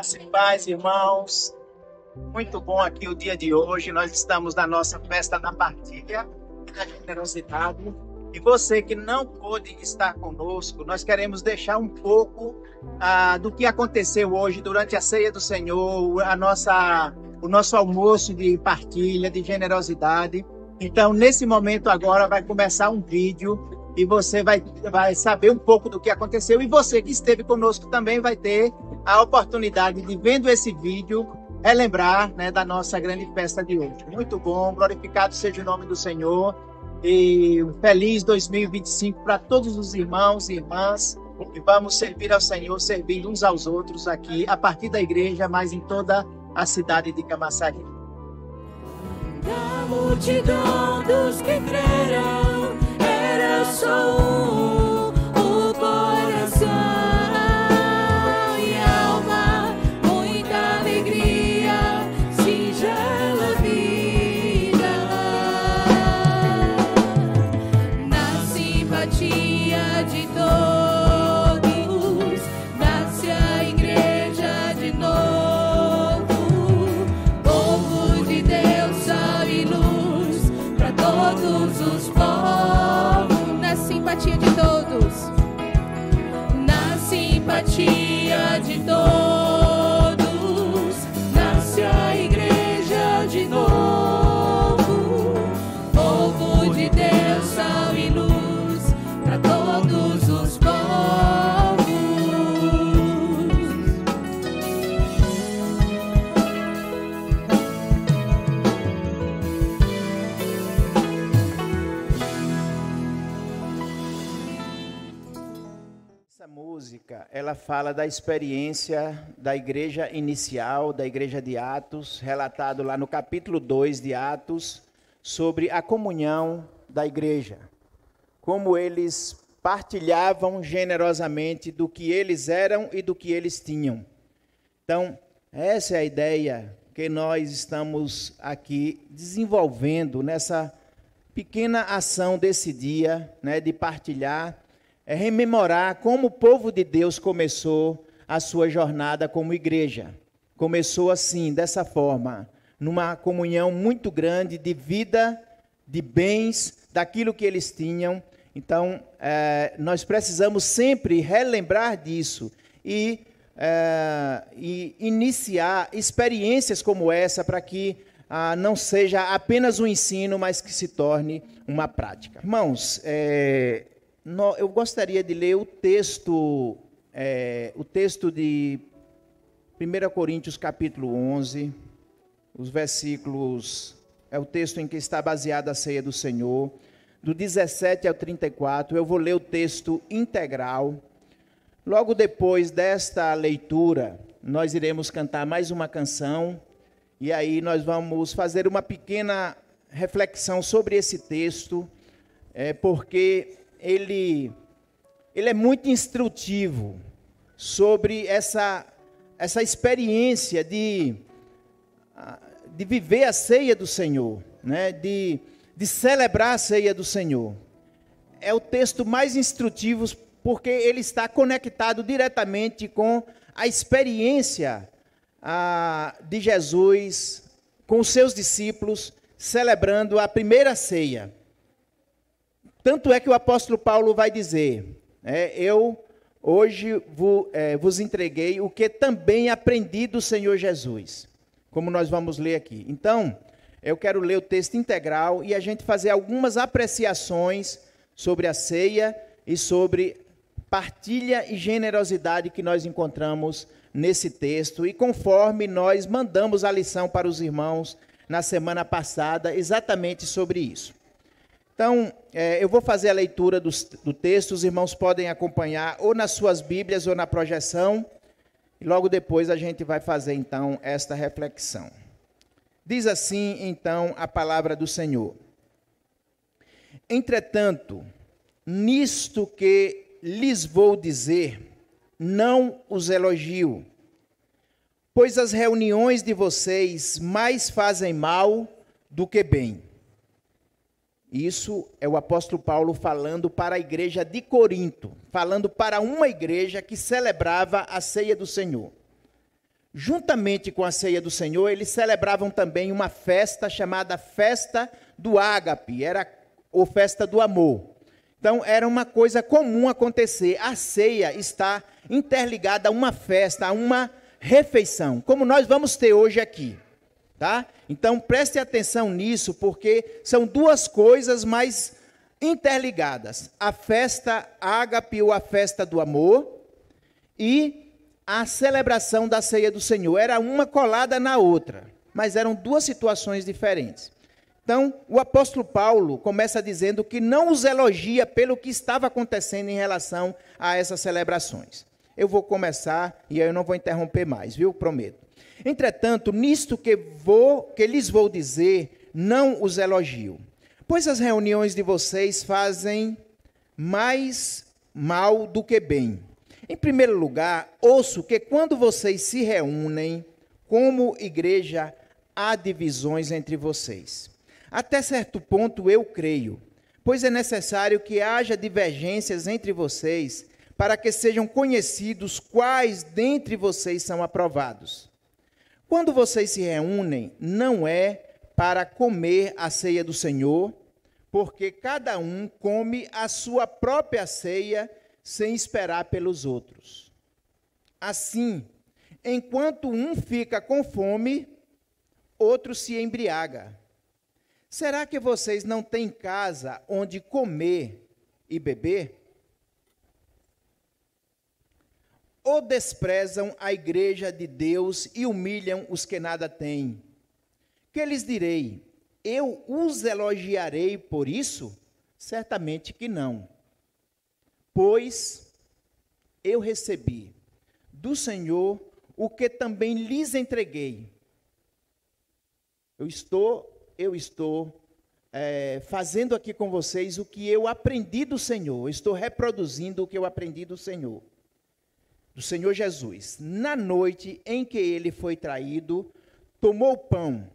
Graça e paz, irmãos. Muito bom aqui o dia de hoje. Nós estamos na nossa festa da partilha e da generosidade. E você que não pôde estar conosco, nós queremos deixar um pouco do que aconteceu hoje durante a ceia do Senhor, o nosso almoço de partilha, de generosidade. Então, nesse momento agora, vai começar um vídeo e você vai saber um pouco do que aconteceu. E você que esteve conosco também vai ter a oportunidade de, vendo esse vídeo, relembrar, né, da nossa grande festa de hoje. Muito bom, glorificado seja o nome do Senhor. E um feliz 2025 para todos os irmãos e irmãs. E vamos servir ao Senhor, servir uns aos outros aqui, a partir da igreja, mas em toda a cidade de Camaçari. Da multidão dos que creram, era só o coração e alma, muita alegria, singela vida. Na simpatia de todos, nasce a igreja de novo, povo de Deus, sal e luz, para todos os povos. Na simpatia de todos, na simpatia de todos, nasce a igreja de novo, povo de Deus, sal e luz, para todos os povos. Essa música, ela fala da experiência da igreja inicial, da igreja de Atos, relatado lá no capítulo 2 de Atos, sobre a comunhão da igreja. Como eles partilhavam generosamente do que eles eram e do que eles tinham. Então, essa é a ideia que nós estamos aqui desenvolvendo nessa pequena ação desse dia, né, de partilhar, rememorar como o povo de Deus começou a sua jornada como igreja. Começou assim, dessa forma, numa comunhão muito grande de vida, de bens, daquilo que eles tinham. Então, nós precisamos sempre relembrar disso e iniciar experiências como essa para que não seja apenas um ensino, mas que se torne uma prática. Irmãos, eu gostaria de ler o texto de 1 Coríntios capítulo 11, os versículos, é o texto em que está baseada a ceia do Senhor, do 17 ao 34, eu vou ler o texto integral. Logo depois desta leitura, nós iremos cantar mais uma canção, e aí nós vamos fazer uma pequena reflexão sobre esse texto, porque ele é muito instrutivo sobre essa experiência de viver a ceia do Senhor, né? de celebrar a ceia do Senhor. É o texto mais instrutivo porque ele está conectado diretamente com a experiência de Jesus com os seus discípulos celebrando a primeira ceia. Tanto é que o apóstolo Paulo vai dizer, eu hoje vos entreguei o que também aprendi do Senhor Jesus, como nós vamos ler aqui. Então, eu quero ler o texto integral e a gente fazer algumas apreciações sobre a ceia e sobre partilha e generosidade que nós encontramos nesse texto, e conforme nós mandamos a lição para os irmãos na semana passada, exatamente sobre isso. Então, eu vou fazer a leitura do texto, os irmãos podem acompanhar ou nas suas Bíblias ou na projeção, e logo depois a gente vai fazer, então, esta reflexão. Diz assim, então, a palavra do Senhor. Entretanto, nisto que lhes vou dizer, não os elogio, pois as reuniões de vocês mais fazem mal do que bem. Isso é o apóstolo Paulo falando para a igreja de Corinto, falando para uma igreja que celebrava a ceia do Senhor. juntamente com a ceia do Senhor, eles celebravam também uma festa chamada Festa do Ágape, era a festa do amor. Então, era uma coisa comum acontecer. A ceia está interligada a uma festa, a uma refeição, como nós vamos ter hoje aqui, tá? Então, preste atenção nisso, porque são duas coisas mais interligadas. A festa ágape, ou a festa do amor, e a celebração da ceia do Senhor. Era uma colada na outra, mas eram duas situações diferentes. Então, o apóstolo Paulo começa dizendo que não os elogia pelo que estava acontecendo em relação a essas celebrações. Eu vou começar e aí eu não vou interromper mais, viu? Prometo. Entretanto, nisto que lhes vou dizer, não os elogio, pois as reuniões de vocês fazem mais mal do que bem. Em primeiro lugar, ouço que quando vocês se reúnem como igreja, há divisões entre vocês. Até certo ponto eu creio, pois é necessário que haja divergências entre vocês, para que sejam conhecidos quais dentre vocês são aprovados. Quando vocês se reúnem, não é para comer a ceia do Senhor, porque cada um come a sua própria ceia sem esperar pelos outros. Assim, enquanto um fica com fome, outro se embriaga. Será que vocês não têm casa onde comer e beber? Ou desprezam a igreja de Deus e humilham os que nada têm? Que lhes direi? Eu os elogiarei por isso? Certamente que não. Pois eu recebi do Senhor o que também lhes entreguei. Eu estou fazendo aqui com vocês o que eu aprendi do Senhor. Eu estou reproduzindo o que eu aprendi do Senhor Jesus. Na noite em que ele foi traído, tomou o pão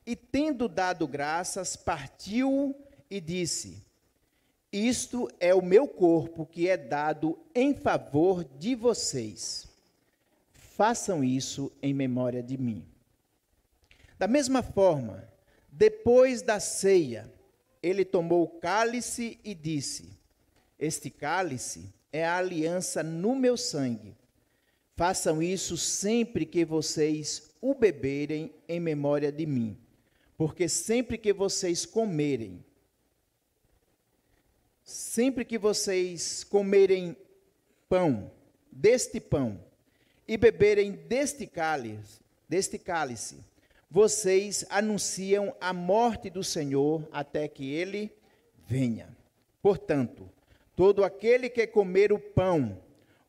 e, tendo dado graças, partiu e disse: isto é o meu corpo que é dado em favor de vocês. Façam isso em memória de mim. Da mesma forma, depois da ceia, ele tomou o cálice e disse: este cálice é a aliança no meu sangue. Façam isso sempre que vocês o beberem em memória de mim. Porque sempre que vocês comerem deste pão, e beberem deste cálice, vocês anunciam a morte do Senhor até que ele venha. Portanto, todo aquele que comer o pão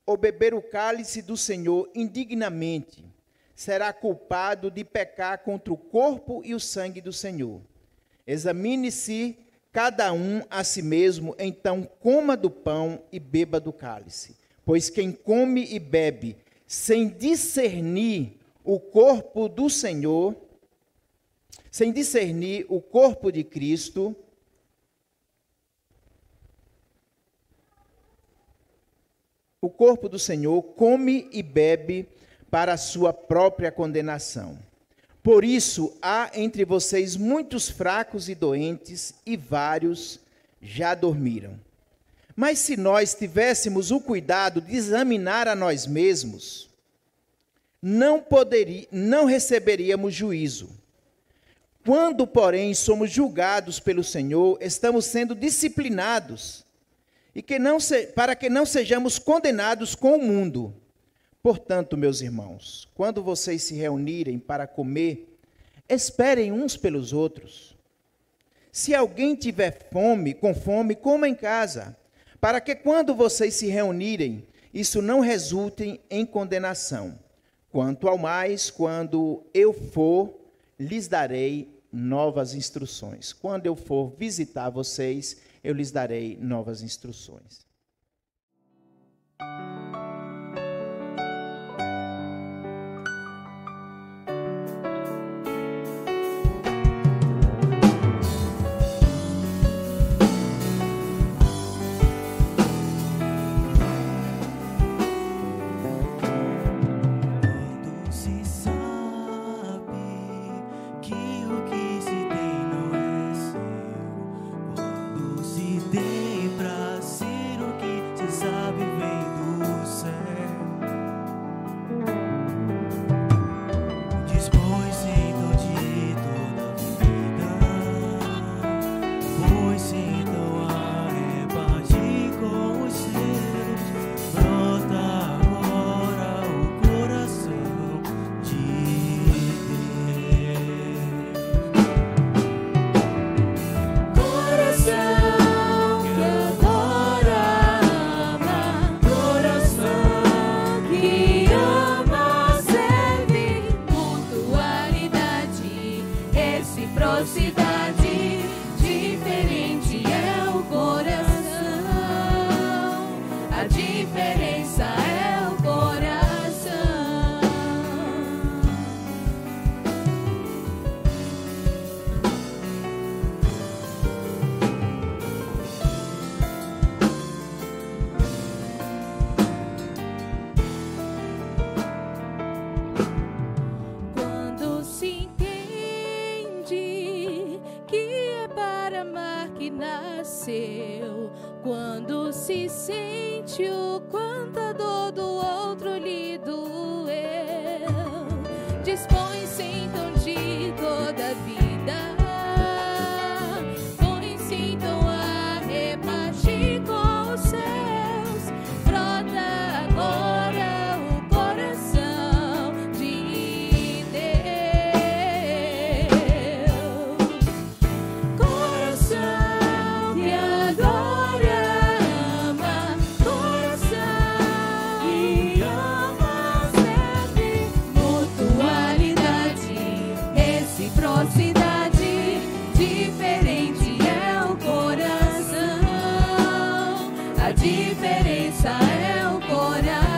ou beber o cálice do Senhor indignamente, será culpado de pecar contra o corpo e o sangue do Senhor. Examine-se cada um a si mesmo, então coma do pão e beba do cálice. Pois quem come e bebe sem discernir o corpo do Senhor, sem discernir o corpo de Cristo, o corpo do Senhor, come e bebe para a sua própria condenação. Por isso, há entre vocês muitos fracos e doentes, e vários já dormiram. Mas se nós tivéssemos o cuidado de examinar a nós mesmos, não receberíamos juízo. Quando, porém, somos julgados pelo Senhor, estamos sendo disciplinados, para que não sejamos condenados com o mundo. Portanto, meus irmãos, quando vocês se reunirem para comer, esperem uns pelos outros. Se alguém tiver com fome, coma em casa, para que quando vocês se reunirem, isso não resulte em condenação. Quanto ao mais, quando eu for, lhes darei novas instruções. Quando eu for visitar vocês, eu lhes darei novas instruções. Se ar que nasceu, quando se sente o quanto a dor do outro lhe doeu, dispõe-se então de toda a vida, põe-se então a repartir com os céus, brota agora o coração de Deus, coração que agora ama, coração que ama sempre, mutualidade, reciprocidade, diferente é o coração, a diferença é o coração,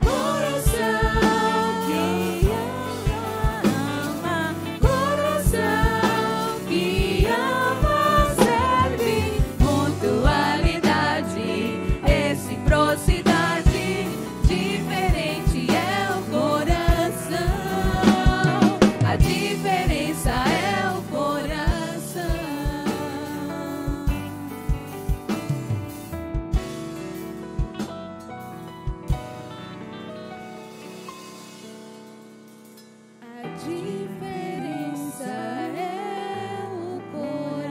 coração que ama, coração que ama serve, mutualidade, reciprocidade, diferente é o coração, a diferença é o coração. A diferença é o coração.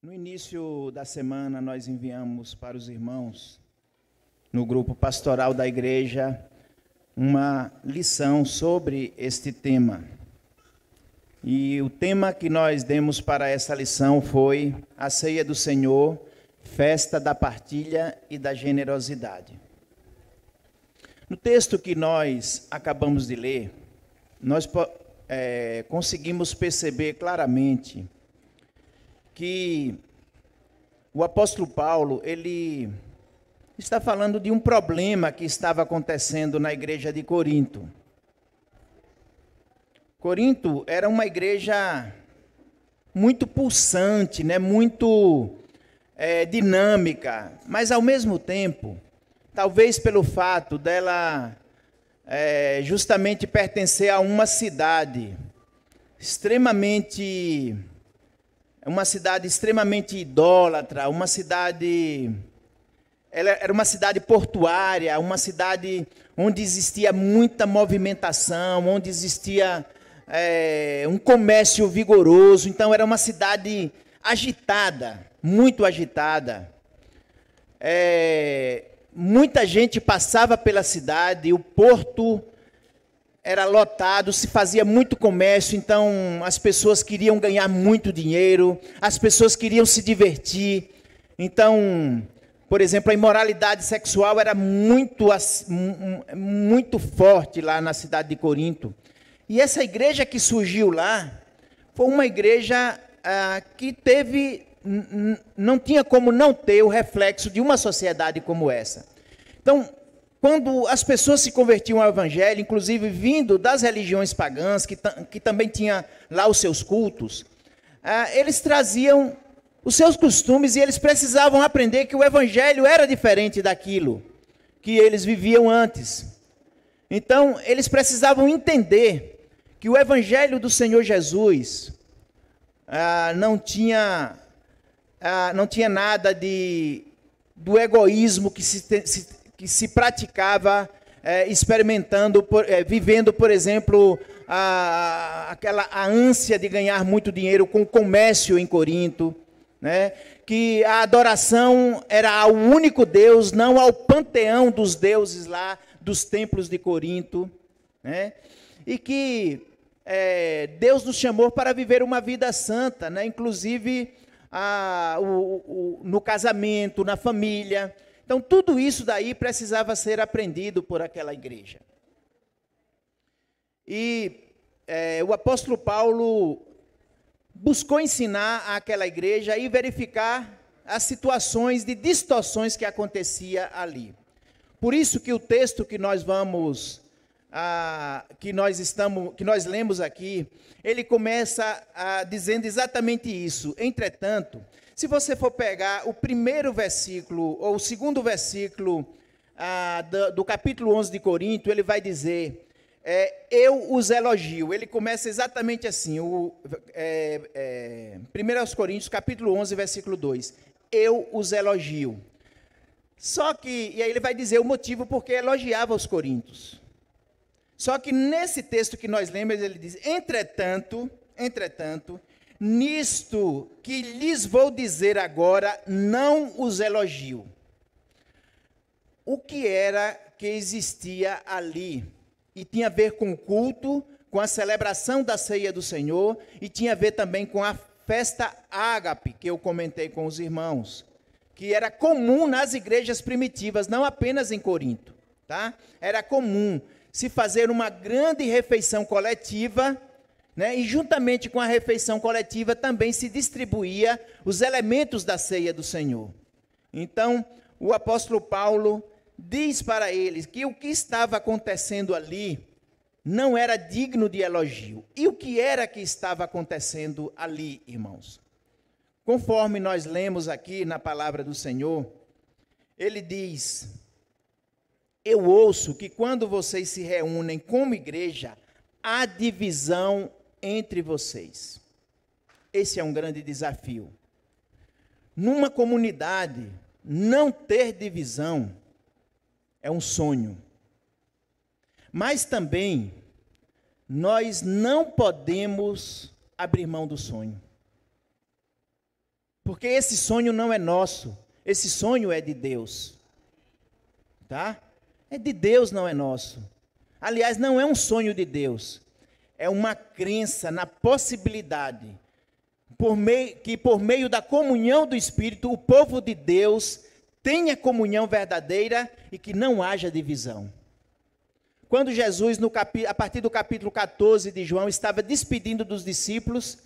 No início da semana, nós enviamos para os irmãos, no grupo pastoral da igreja, uma lição sobre este tema. E o tema que nós demos para essa lição foi a ceia do Senhor, festa da partilha e da generosidade. No texto que nós acabamos de ler, nós conseguimos perceber claramente que o apóstolo Paulo, ele está falando de um problema que estava acontecendo na igreja de Corinto. Corinto era uma igreja muito pulsante, né? Muito dinâmica, mas ao mesmo tempo, talvez pelo fato dela justamente pertencer a uma cidade extremamente idólatra, ela era uma cidade portuária, uma cidade onde existia muita movimentação, onde existia um comércio vigoroso. Então era uma cidade agitada, muito agitada. Muita gente passava pela cidade, o porto era lotado, se fazia muito comércio, então as pessoas queriam ganhar muito dinheiro, as pessoas queriam se divertir. Então, por exemplo, a imoralidade sexual era muito forte lá na cidade de Corinto. E essa igreja que surgiu lá foi uma igreja que não tinha como não ter o reflexo de uma sociedade como essa. Então, quando as pessoas se convertiam ao evangelho, inclusive vindo das religiões pagãs, que também tinha lá os seus cultos, eles traziam os seus costumes e eles precisavam aprender que o evangelho era diferente daquilo que eles viviam antes. Então, eles precisavam entender que o evangelho do Senhor Jesus não tinha nada do egoísmo que se praticava, vivendo, por exemplo, a ânsia de ganhar muito dinheiro com o comércio em Corinto, né? Que a adoração era ao único Deus, não ao panteão dos deuses lá, dos templos de Corinto, né? E que Deus nos chamou para viver uma vida santa, né? Inclusive no casamento, na família. Então, tudo isso daí precisava ser aprendido por aquela igreja. E o apóstolo Paulo buscou ensinar àquela igreja e verificar as situações de distorções que acontecia ali. Por isso que o texto que nós lemos aqui, ele começa dizendo exatamente isso. Entretanto, Se você for pegar o primeiro versículo, ou o segundo versículo do capítulo 11 de Corinto, ele vai dizer, eu os elogio. Ele começa exatamente assim, 1 Coríntios, capítulo 11, versículo 2. Eu os elogio. Só que, e aí ele vai dizer o motivo porque elogiava os coríntios. Só que nesse texto que nós lemos, ele diz, entretanto, nisto que lhes vou dizer agora, não os elogio. O que era que existia ali? E tinha a ver com o culto, com a celebração da ceia do Senhor, e tinha a ver também com a festa ágape, que eu comentei com os irmãos, que era comum nas igrejas primitivas, não apenas em Corinto, tá? Era comum se fazer uma grande refeição coletiva, né? E juntamente com a refeição coletiva também se distribuía os elementos da ceia do Senhor. Então, o apóstolo Paulo diz para eles que o que estava acontecendo ali não era digno de elogio. E o que era que estava acontecendo ali, irmãos? Conforme nós lemos aqui na palavra do Senhor, ele diz, eu ouço que quando vocês se reúnem como igreja, há divisão entre vocês. Esse é um grande desafio. Numa comunidade, não ter divisão é um sonho. Mas também, nós não podemos abrir mão do sonho. Porque esse sonho não é nosso, esse sonho é de Deus. Tá? É de Deus, não é nosso. Aliás, não é um sonho de Deus, é uma crença na possibilidade, que por meio da comunhão do Espírito, o povo de Deus tenha comunhão verdadeira e que não haja divisão. Quando Jesus, a partir do capítulo 14 de João, estava despedindo dos discípulos,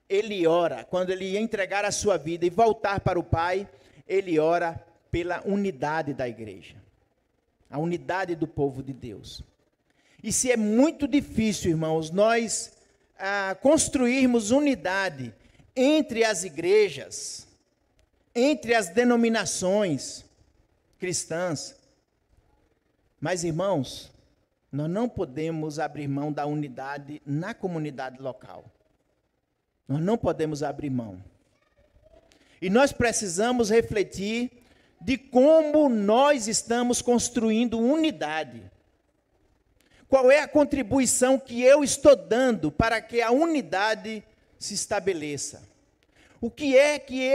ele ora, quando ele ia entregar a sua vida e voltar para o Pai, ele ora pela unidade da igreja, a unidade do povo de Deus. E se é muito difícil, irmãos, nós construirmos unidade entre as igrejas, entre as denominações cristãs, mas, irmãos, nós não podemos abrir mão da unidade na comunidade local. Nós não podemos abrir mão. E nós precisamos refletir de como nós estamos construindo unidade. Qual é a contribuição que eu estou dando para que a unidade se estabeleça? O que é que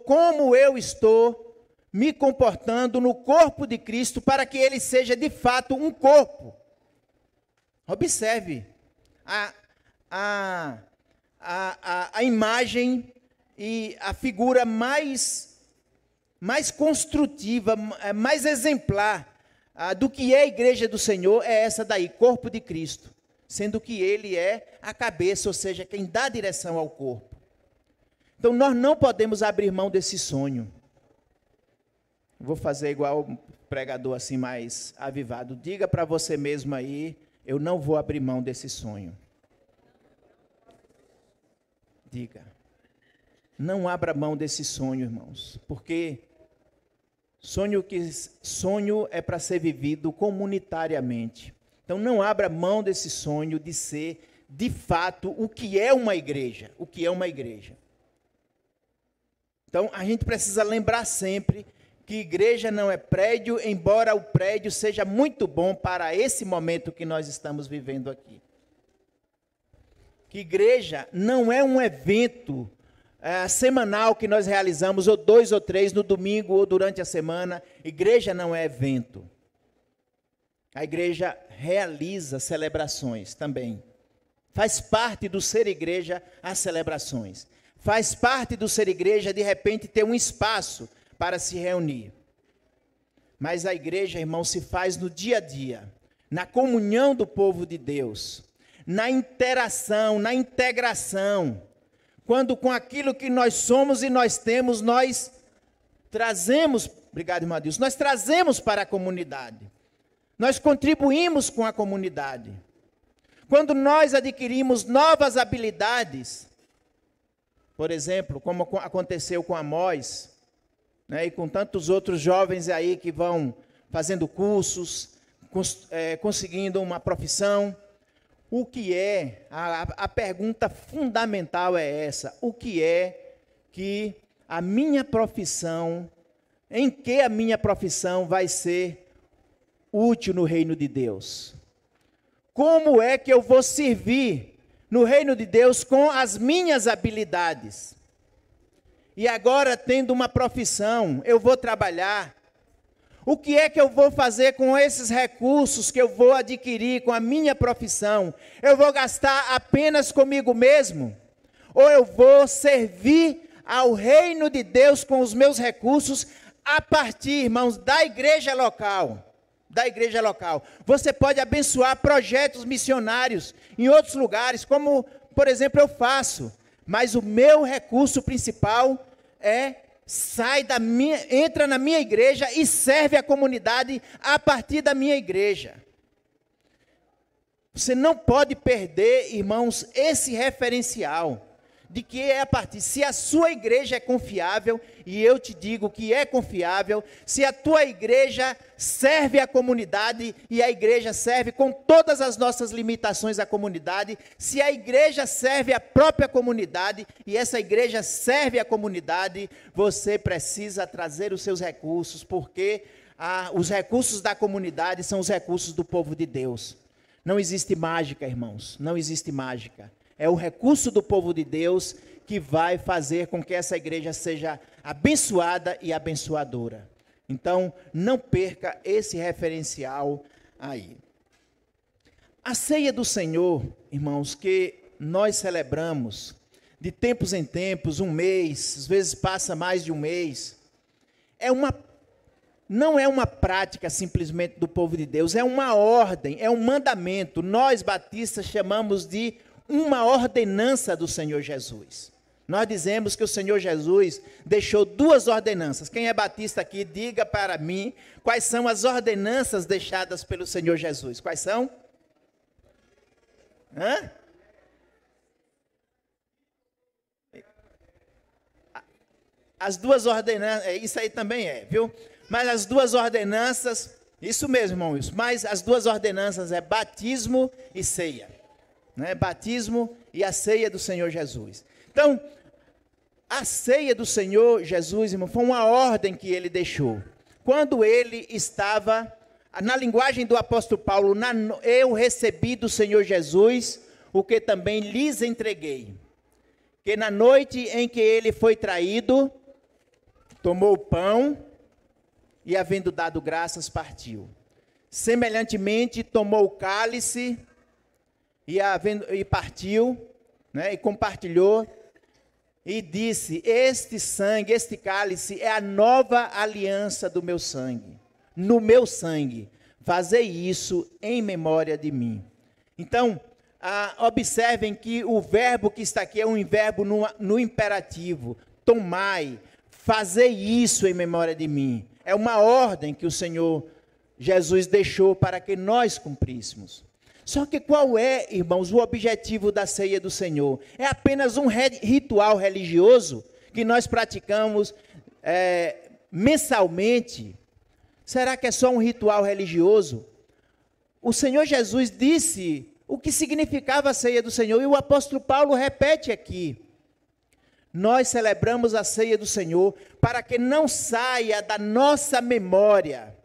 como eu estou me comportando no corpo de Cristo para que ele seja de fato um corpo? Observe a imagem e a figura mais construtiva, mais exemplar do que é a igreja do Senhor é essa daí, corpo de Cristo, sendo que ele é a cabeça, ou seja, quem dá direção ao corpo. Então nós não podemos abrir mão desse sonho. Vou fazer igual o pregador assim mais avivado. Diga para você mesmo aí, eu não vou abrir mão desse sonho. Diga. Não abra mão desse sonho, irmãos, porque sonho é para ser vivido comunitariamente. Então não abra mão desse sonho de ser, de fato, o que é uma igreja. O que é uma igreja. Então a gente precisa lembrar sempre que igreja não é prédio, embora o prédio seja muito bom para esse momento que nós estamos vivendo aqui. Que igreja não é um evento semanal que nós realizamos, ou 2 ou 3 no domingo ou durante a semana. Igreja não é evento. A igreja realiza celebrações também. Faz parte do ser igreja as celebrações. Faz parte do ser igreja, de repente, ter um espaço para se reunir. Mas a igreja, irmão, se faz no dia a dia, na comunhão do povo de Deus, na interação, na integração, quando com aquilo que nós somos e nós temos, nós trazemos, obrigado, irmão Adilson, nós trazemos para a comunidade, nós contribuímos com a comunidade. Quando nós adquirimos novas habilidades, por exemplo, como aconteceu com Amós, né, e com tantos outros jovens aí que vão fazendo cursos, conseguindo uma profissão. O que é, a pergunta fundamental é essa: o que é que a minha profissão, em que a minha profissão vai ser útil no reino de Deus? Como é que eu vou servir no reino de Deus com as minhas habilidades? E agora, tendo uma profissão, eu vou trabalhar. O que é que eu vou fazer com esses recursos que eu vou adquirir com a minha profissão? Eu vou gastar apenas comigo mesmo? Ou eu vou servir ao reino de Deus com os meus recursos a partir, irmãos, da igreja local? Da igreja local. Você pode abençoar projetos missionários em outros lugares, como, por exemplo, eu faço. Mas o meu recurso principal entra na minha igreja e serve a comunidade a partir da minha igreja. Você não pode perder, irmãos, esse referencial de que é a partir, se a sua igreja é confiável, e eu te digo que é confiável, se a tua igreja serve a comunidade, e a igreja serve com todas as nossas limitações à comunidade, se a igreja serve a própria comunidade, e essa igreja serve a comunidade, você precisa trazer os seus recursos, porque os recursos da comunidade são os recursos do povo de Deus. Não existe mágica, irmãos, não existe mágica. É o recurso do povo de Deus que vai fazer com que essa igreja seja abençoada e abençoadora. Então, não perca esse referencial aí. A ceia do Senhor, irmãos, que nós celebramos de tempos em tempos, um mês, às vezes passa mais de um mês, não é uma prática simplesmente do povo de Deus, é uma ordem, é um mandamento. Nós, batistas, chamamos de uma ordenança do Senhor Jesus. Nós dizemos que o Senhor Jesus deixou 2 ordenanças. Quem é batista aqui, diga para mim quais são as ordenanças deixadas pelo Senhor Jesus. Quais são? As 2 ordenanças, isso aí também viu? Mas as 2 ordenanças, isso mesmo, irmão Wilson, mas as 2 ordenanças é batismo e ceia. Né? Batismo e a ceia do Senhor Jesus. Então, a ceia do Senhor Jesus, irmão, foi uma ordem que ele deixou. Quando ele estava, na linguagem do apóstolo Paulo, eu recebi do Senhor Jesus o que também lhes entreguei. Que na noite em que ele foi traído, tomou o pão e, havendo dado graças, partiu. Semelhantemente, tomou o cálice e partiu, né, e compartilhou, e disse: este sangue, este cálice é a nova aliança do meu sangue, no meu sangue, fazei isso em memória de mim. Então, observem que o verbo que está aqui é um verbo no imperativo, tomai, fazei isso em memória de mim. É uma ordem que o Senhor Jesus deixou para que nós cumpríssemos. Só que qual é, irmãos, o objetivo da ceia do Senhor? É apenas um ritual religioso que nós praticamos mensalmente? Será que é só um ritual religioso? O Senhor Jesus disse o que significava a ceia do Senhor, e o apóstolo Paulo repete aqui. Nós celebramos a ceia do Senhor para que não saia da nossa memória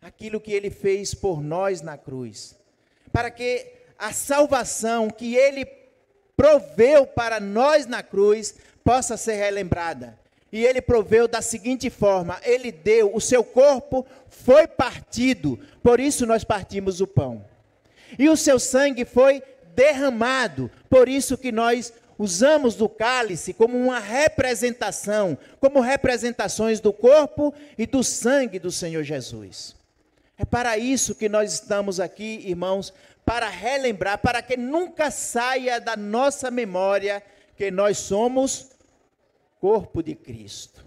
aquilo que Ele fez por nós na cruz. Para que a salvação que Ele proveu para nós na cruz possa ser relembrada. E Ele proveu da seguinte forma: Ele deu, o seu corpo foi partido, por isso nós partimos o pão. E o seu sangue foi derramado, por isso que nós usamos do cálice como uma representação, como representações do corpo e do sangue do Senhor Jesus. É para isso que nós estamos aqui, irmãos, para relembrar, para que nunca saia da nossa memória que nós somos corpo de Cristo,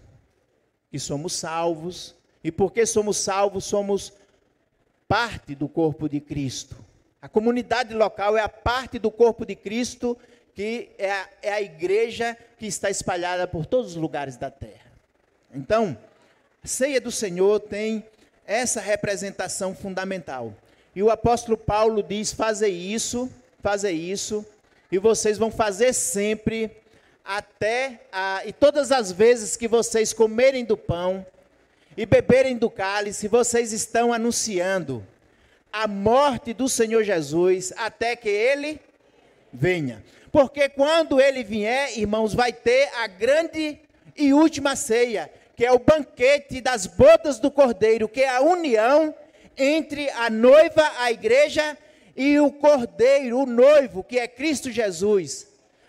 que somos salvos, e porque somos salvos, somos parte do corpo de Cristo. A comunidade local é a parte do corpo de Cristo que é a igreja que está espalhada por todos os lugares da terra. Então, a ceia do Senhor tem essa representação fundamental. E o apóstolo Paulo diz: fazer isso, e vocês vão fazer sempre, e todas as vezes que vocês comerem do pão e beberem do cálice, vocês estão anunciando a morte do Senhor Jesus até que Ele venha. Porque quando Ele vier, irmãos, vai ter a grande e última ceia, que é o banquete das bodas do Cordeiro, que é a união entre a noiva, a igreja, e o Cordeiro, o noivo, que é Cristo Jesus.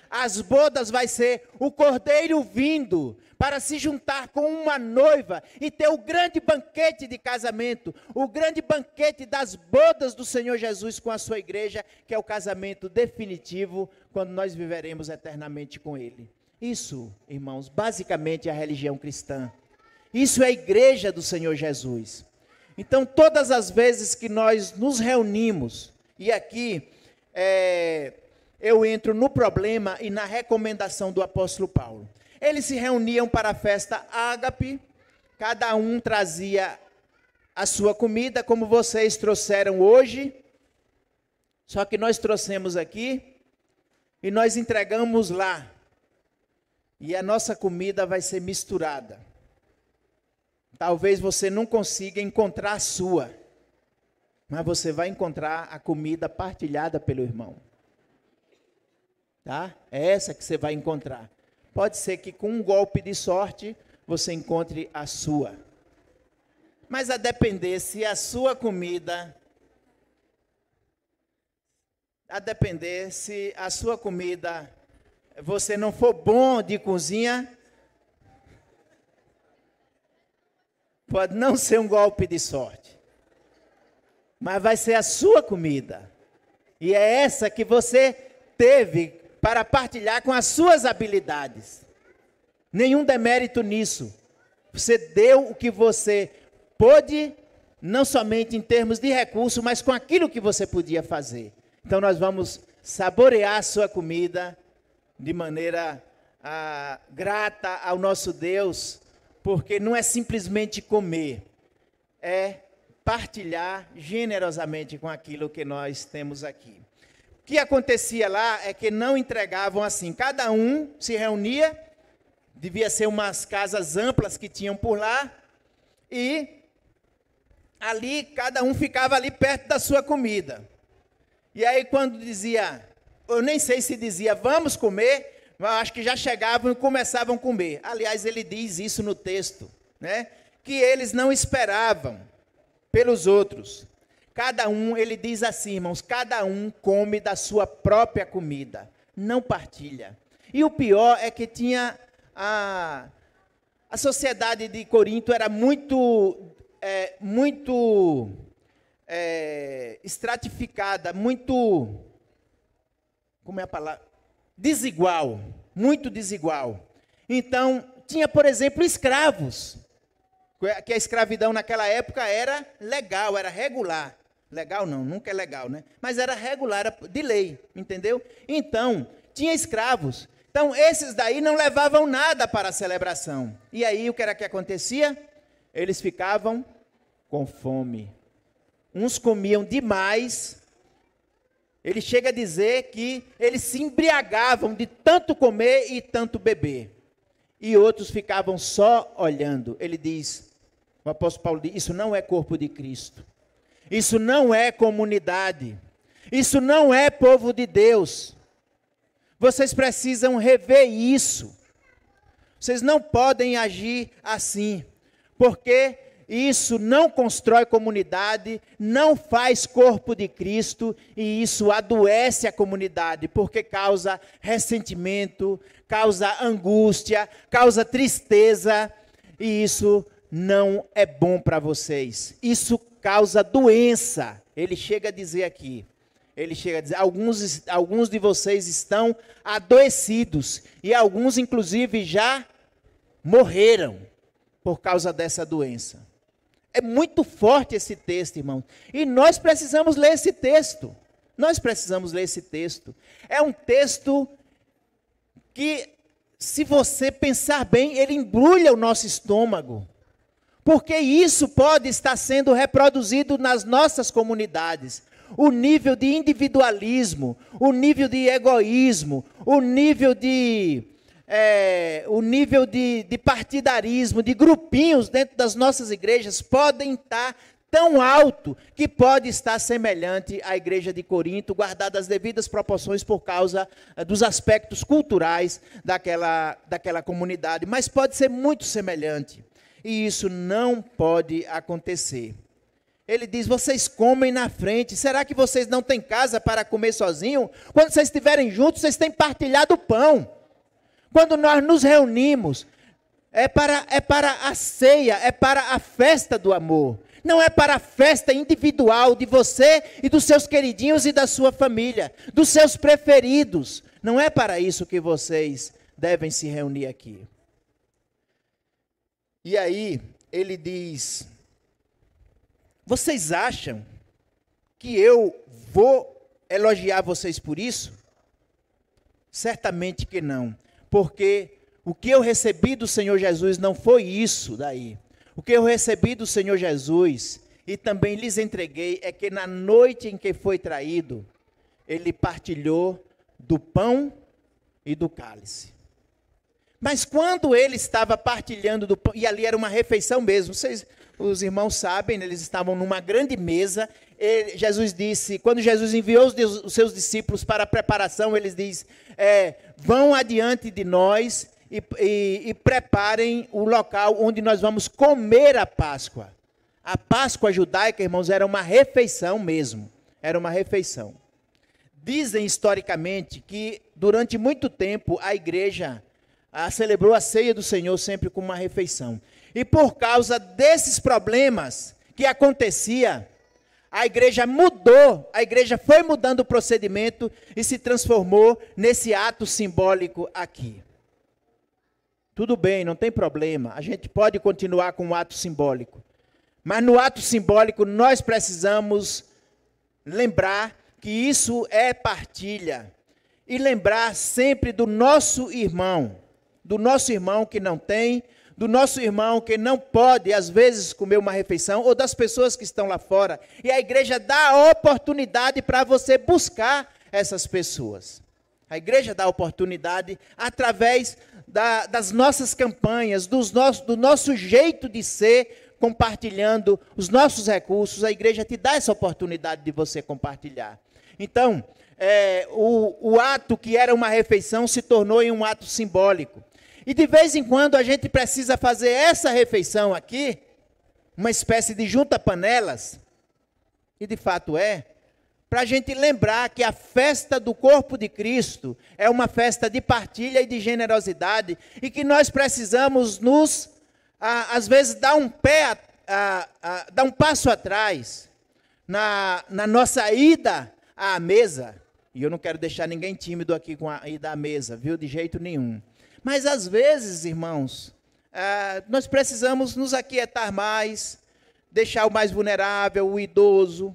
As bodas vai ser o Cordeiro vindo para se juntar com uma noiva e ter o grande banquete de casamento, o grande banquete das bodas do Senhor Jesus com a sua igreja, que é o casamento definitivo, quando nós viveremos eternamente com Ele. Isso, irmãos, basicamente é a religião cristã. Isso é a igreja do Senhor Jesus. Então, todas as vezes que nós nos reunimos, e aqui eu entro no problema e na recomendação do apóstolo Paulo. Eles se reuniam para a festa ágape, cada um trazia a sua comida, como vocês trouxeram hoje, só que nós trouxemos aqui e nós entregamos lá. E a nossa comida vai ser misturada. Talvez você não consiga encontrar a sua, mas você vai encontrar a comida partilhada pelo irmão. Tá? É essa que você vai encontrar. Pode ser que com um golpe de sorte você encontre a sua. Mas a depender se a sua comida, você não for bom de cozinha, pode não ser um golpe de sorte, mas vai ser a sua comida. E é essa que você teve para partilhar com as suas habilidades. Nenhum demérito nisso. Você deu o que você pôde, não somente em termos de recurso, mas com aquilo que você podia fazer. Então nós vamos saborear a sua comida de maneira grata ao nosso Deus, porque não é simplesmente comer, é partilhar generosamente com aquilo que nós temos aqui. O que acontecia lá é que não entregavam assim, cada um se reunia, devia ser umas casas amplas que tinham por lá, e ali, cada um ficava ali perto da sua comida. E aí quando dizia, eu nem sei se dizia, vamos comer, mas acho que já chegavam e começavam a comer. Aliás, ele diz isso no texto, né? Que eles não esperavam pelos outros. Cada um, ele diz assim, irmãos, cada um come da sua própria comida, não partilha. E o pior é que tinha a sociedade de Corinto era muito estratificada, muito, como é a palavra? Desigual, muito desigual. Então, tinha, por exemplo, escravos, que a escravidão naquela época era legal, era regular. Legal não, nunca é legal, né? Mas era regular, era de lei, entendeu? Então, tinha escravos. Então, esses daí não levavam nada para a celebração. E aí, o que era que acontecia? Eles ficavam com fome. Uns comiam demais. Ele chega a dizer que eles se embriagavam de tanto comer e tanto beber. E outros ficavam só olhando. Ele diz, o apóstolo Paulo diz, isso não é corpo de Cristo. Isso não é comunidade. Isso não é povo de Deus. Vocês precisam rever isso. Vocês não podem agir assim, porque isso não constrói comunidade, não faz corpo de Cristo, e isso adoece a comunidade, porque causa ressentimento, causa angústia, causa tristeza, e isso não é bom para vocês. Isso causa doença. Ele chega a dizer aqui, alguns de vocês estão adoecidos, e alguns inclusive já morreram por causa dessa doença. É muito forte esse texto, irmão. E nós precisamos ler esse texto. Nós precisamos ler esse texto. É um texto que, se você pensar bem, ele embrulha o nosso estômago. Porque isso pode estar sendo reproduzido nas nossas comunidades. O nível de individualismo, o nível de egoísmo, o nível de partidarismo, de grupinhos dentro das nossas igrejas podem estar tão alto que pode estar semelhante à igreja de Corinto, guardada as devidas proporções por causa dos aspectos culturais daquela comunidade, mas pode ser muito semelhante. E isso não pode acontecer. Ele diz, vocês comem na frente, será que vocês não têm casa para comer sozinho? Quando vocês estiverem juntos, vocês têm partilhado o pão. Quando nós nos reunimos, é para a ceia, é para a festa do amor. Não é para a festa individual de você e dos seus queridinhos e da sua família, dos seus preferidos. Não é para isso que vocês devem se reunir aqui. E aí, ele diz, vocês acham que eu vou elogiar vocês por isso? Certamente que não, porque o que eu recebi do Senhor Jesus não foi isso daí. O que eu recebi do Senhor Jesus e também lhes entreguei é que na noite em que foi traído, ele partilhou do pão e do cálice. Mas quando ele estava partilhando do pão, e ali era uma refeição mesmo, os irmãos sabem, eles estavam numa grande mesa, Jesus disse, quando Jesus enviou os seus discípulos para a preparação, ele diz, vão adiante de nós e preparem o local onde nós vamos comer a Páscoa. A Páscoa judaica, irmãos, era uma refeição mesmo, era uma refeição. Dizem historicamente que durante muito tempo a igreja celebrou a ceia do Senhor sempre com uma refeição. E por causa desses problemas que acontecia, a igreja mudou, a igreja foi mudando o procedimento e se transformou nesse ato simbólico aqui. Tudo bem, não tem problema, a gente pode continuar com o ato simbólico. Mas no ato simbólico nós precisamos lembrar que isso é partilha. E lembrar sempre do nosso irmão que não tem, do nosso irmão que não pode, às vezes, comer uma refeição, ou das pessoas que estão lá fora. E a igreja dá a oportunidade para você buscar essas pessoas. A igreja dá a oportunidade através das nossas campanhas, do nosso jeito de ser, compartilhando os nossos recursos. A igreja te dá essa oportunidade de você compartilhar. Então, o ato que era uma refeição se tornou em um ato simbólico. E de vez em quando a gente precisa fazer essa refeição aqui, uma espécie de junta-panelas, e de fato para a gente lembrar que a festa do corpo de Cristo é uma festa de partilha e de generosidade, e que nós precisamos às vezes, dar um passo atrás na nossa ida à mesa. E eu não quero deixar ninguém tímido aqui com a ida à mesa, viu? De jeito nenhum. Mas às vezes, irmãos, nós precisamos nos aquietar mais, deixar o mais vulnerável, o idoso,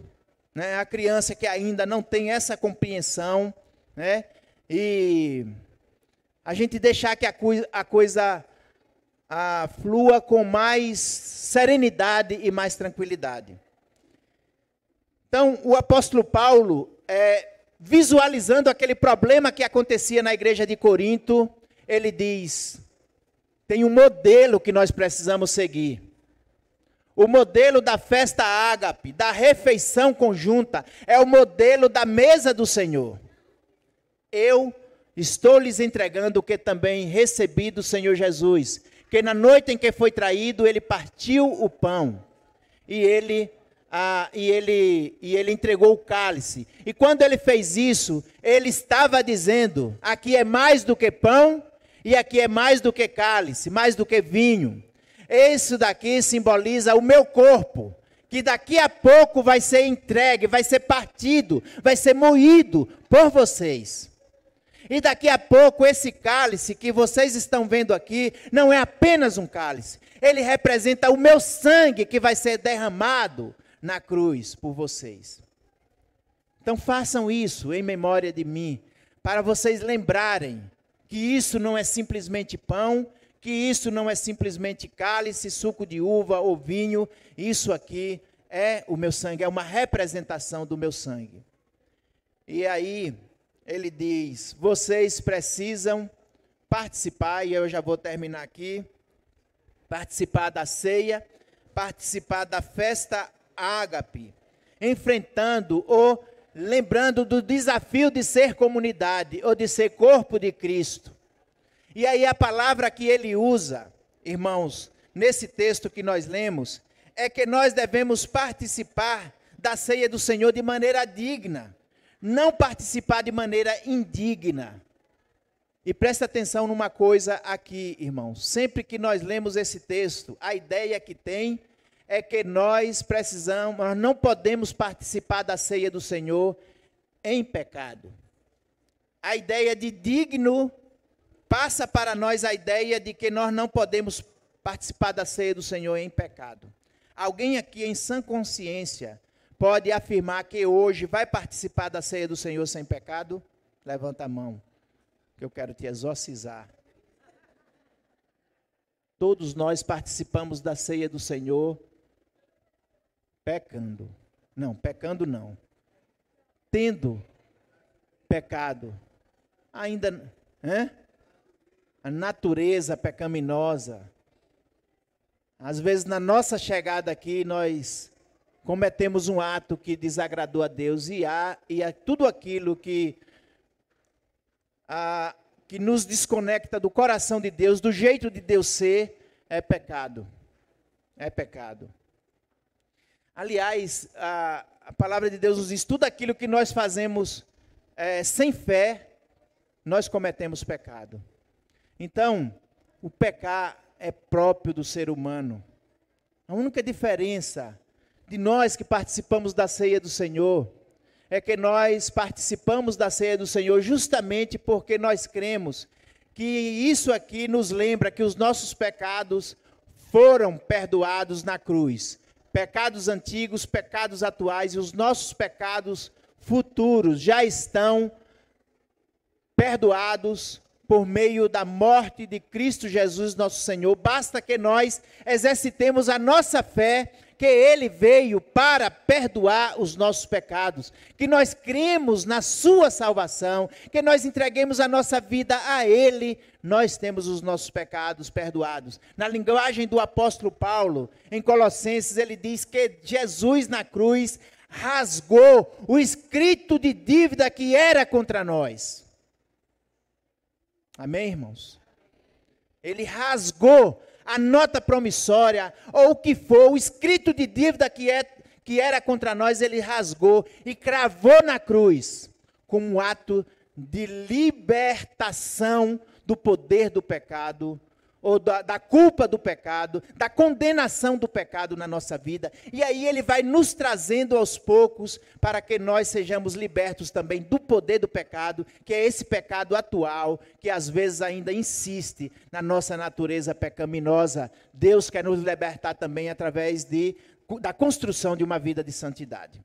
né, a criança que ainda não tem essa compreensão, né, e a gente deixar que a coisa flua com mais serenidade e mais tranquilidade. Então, o apóstolo Paulo, visualizando aquele problema que acontecia na igreja de Corinto, ele diz, tem um modelo que nós precisamos seguir. O modelo da festa ágape, da refeição conjunta, é o modelo da mesa do Senhor. Eu estou lhes entregando o que também recebi do Senhor Jesus, que na noite em que foi traído, ele partiu o pão, e ele entregou o cálice. E quando ele fez isso, ele estava dizendo, aqui é mais do que pão, e aqui é mais do que cálice, mais do que vinho. Isso daqui simboliza o meu corpo, que daqui a pouco vai ser entregue, vai ser partido, vai ser moído por vocês. E daqui a pouco esse cálice que vocês estão vendo aqui, não é apenas um cálice. Ele representa o meu sangue que vai ser derramado na cruz por vocês. Então façam isso em memória de mim, para vocês lembrarem que isso não é simplesmente pão, que isso não é simplesmente cálice, suco de uva ou vinho, isso aqui é o meu sangue, é uma representação do meu sangue. E aí ele diz, vocês precisam participar, e eu já vou terminar aqui, participar da ceia, participar da festa ágape, enfrentando ou lembrando do desafio de ser comunidade ou de ser corpo de Cristo. E aí a palavra que ele usa, irmãos, nesse texto que nós lemos, é que nós devemos participar da ceia do Senhor de maneira digna, não participar de maneira indigna. E presta atenção numa coisa aqui, irmãos, sempre que nós lemos esse texto, a ideia que tem é que nós não podemos participar da ceia do Senhor em pecado. A ideia de digno passa para nós a ideia de que nós não podemos participar da ceia do Senhor em pecado. Alguém aqui em sã consciência pode afirmar que hoje vai participar da ceia do Senhor sem pecado? Levanta a mão, que eu quero te exorcizar. Todos nós participamos da ceia do Senhor pecando. Não, pecando não. Tendo pecado. Ainda, a natureza pecaminosa. Às vezes na nossa chegada aqui nós cometemos um ato que desagradou a Deus e tudo aquilo que nos desconecta do coração de Deus, do jeito de Deus ser, é pecado. É pecado. Aliás, a palavra de Deus nos diz, tudo aquilo que nós fazemos sem fé, nós cometemos pecado. Então, o pecar é próprio do ser humano. A única diferença de nós que participamos da ceia do Senhor é que nós participamos da ceia do Senhor justamente porque nós cremos que isso aqui nos lembra que os nossos pecados foram perdoados na cruz. Pecados antigos, pecados atuais e os nossos pecados futuros já estão perdoados por meio da morte de Cristo Jesus, nosso Senhor. Basta que nós exercitemos a nossa fé, que Ele veio para perdoar os nossos pecados, que nós cremos na sua salvação, que nós entreguemos a nossa vida a Ele, nós temos os nossos pecados perdoados. Na linguagem do apóstolo Paulo, em Colossenses, ele diz que Jesus na cruz rasgou o escrito de dívida que era contra nós. Amém, irmãos? Ele rasgou a nota promissória, ou o que for, o escrito de dívida que era contra nós, ele rasgou e cravou na cruz, como um ato de libertação do poder do pecado, ou da culpa do pecado, da condenação do pecado na nossa vida. E aí ele vai nos trazendo aos poucos, para que nós sejamos libertos também do poder do pecado, que é esse pecado atual, que às vezes ainda insiste na nossa natureza pecaminosa. Deus quer nos libertar também através da construção de uma vida de santidade.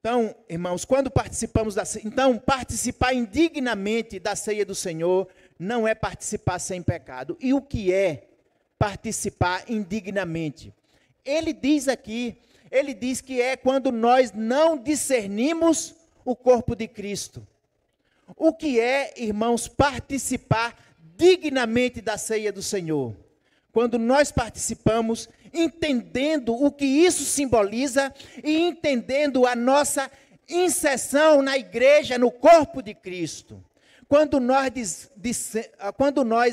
Então, irmãos, quando participamos da ceia, então participar indignamente da ceia do Senhor não é participar sem pecado. E o que é participar indignamente? Ele diz aqui, ele diz que é quando nós não discernimos o corpo de Cristo. O que é, irmãos, participar dignamente da ceia do Senhor? Quando nós participamos entendendo o que isso simboliza e entendendo a nossa inserção na igreja, no corpo de Cristo. Quando nós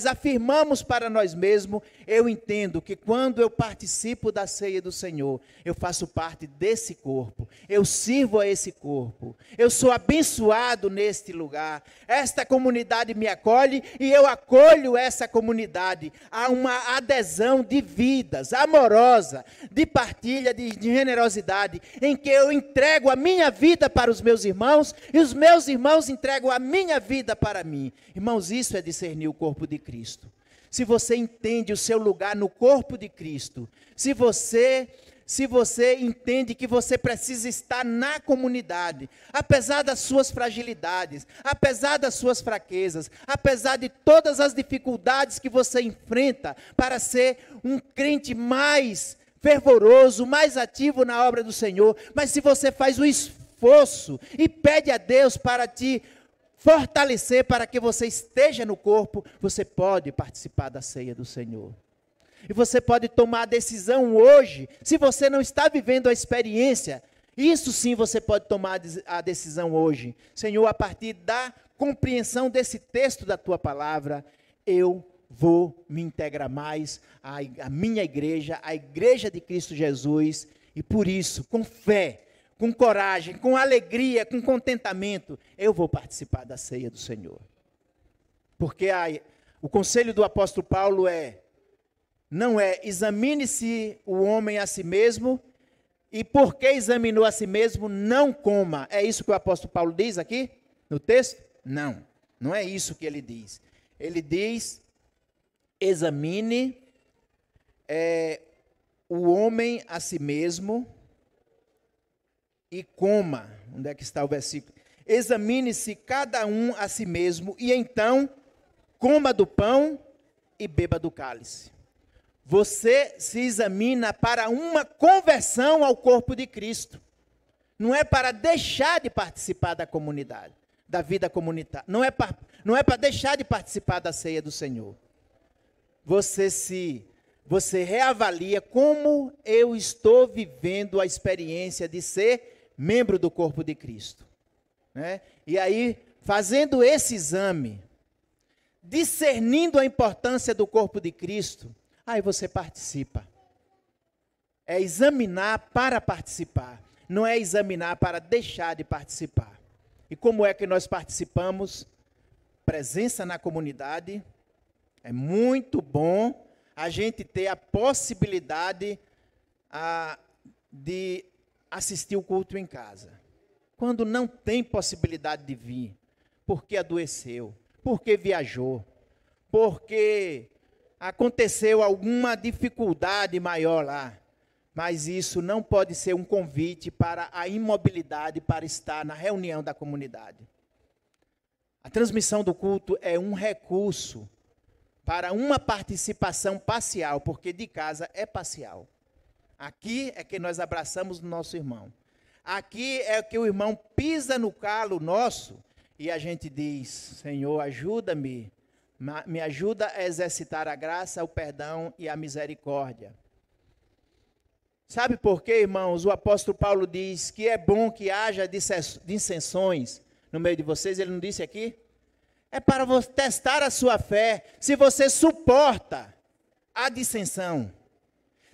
afirmamos para nós mesmos, eu entendo que quando eu participo da ceia do Senhor, eu faço parte desse corpo, eu sirvo a esse corpo, eu sou abençoado neste lugar, esta comunidade me acolhe e eu acolho essa comunidade. Há uma adesão de vidas, amorosa, de partilha, de generosidade, em que eu entrego a minha vida para os meus irmãos e os meus irmãos entregam a minha vida para mim. Irmãos, isso é discernir o corpo de Cristo. Se você entende o seu lugar no corpo de Cristo, se você se você entende que você precisa estar na comunidade, apesar das suas fragilidades, apesar das suas fraquezas, apesar de todas as dificuldades que você enfrenta para ser um crente mais fervoroso, mais ativo na obra do Senhor, mas se você faz o esforço e pede a Deus para te fortalecer, para que você esteja no corpo, você pode participar da ceia do Senhor. E você pode tomar a decisão hoje, se você não está vivendo a experiência, isso sim você pode tomar a decisão hoje. Senhor, a partir da compreensão desse texto da tua palavra, eu vou me integrar mais à minha igreja, à igreja de Cristo Jesus, e por isso, com fé, com coragem, com alegria, com contentamento, eu vou participar da ceia do Senhor. Porque o conselho do apóstolo Paulo não é examine-se o homem a si mesmo, e porque examinou a si mesmo, não coma. É isso que o apóstolo Paulo diz aqui no texto? Não, não é isso que ele diz. Ele diz, examine o homem a si mesmo e coma. Onde é que está o versículo? Examine-se cada um a si mesmo, e então coma do pão e beba do cálice. Você se examina para uma conversão ao corpo de Cristo. Não é para deixar de participar da comunidade, da vida comunitária. Não é para deixar de participar da ceia do Senhor. Você reavalia como eu estou vivendo a experiência de ser membro do corpo de Cristo. Né? E aí, fazendo esse exame, discernindo a importância do corpo de Cristo, aí você participa. É examinar para participar. Não é examinar para deixar de participar. E como é que nós participamos? Presença na comunidade. É muito bom a gente ter a possibilidade de assistir o culto em casa. Quando não tem possibilidade de vir, porque adoeceu, porque viajou, porque aconteceu alguma dificuldade maior lá, mas isso não pode ser um convite para a imobilidade para estar na reunião da comunidade. A transmissão do culto é um recurso para uma participação parcial, porque de casa é parcial. Aqui é que nós abraçamos o nosso irmão. Aqui é que o irmão pisa no calo nosso e a gente diz, Senhor, ajuda-me. Me ajuda a exercitar a graça, o perdão e a misericórdia. Sabe por quê, irmãos? O apóstolo Paulo diz que é bom que haja dissensões no meio de vocês. Ele não disse aqui? É para testar a sua fé, se você suporta a dissensão.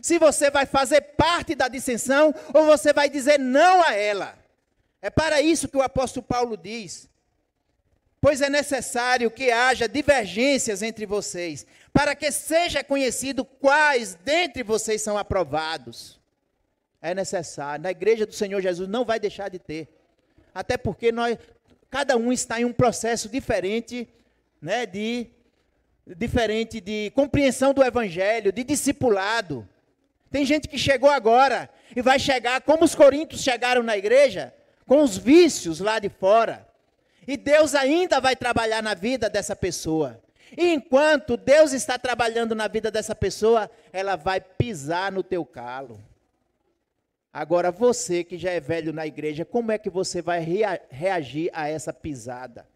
Se você vai fazer parte da dissensão ou você vai dizer não a ela. É para isso que o apóstolo Paulo diz. Pois é necessário que haja divergências entre vocês, para que seja conhecido quais dentre vocês são aprovados. É necessário. Na igreja do Senhor Jesus não vai deixar de ter. Até porque cada um está em um processo diferente, né, diferente de compreensão do evangelho, de discipulado. Tem gente que chegou agora e vai chegar como os coríntios chegaram na igreja, com os vícios lá de fora. E Deus ainda vai trabalhar na vida dessa pessoa. E enquanto Deus está trabalhando na vida dessa pessoa, ela vai pisar no teu calo. Agora, você que já é velho na igreja, como é que você vai reagir a essa pisada?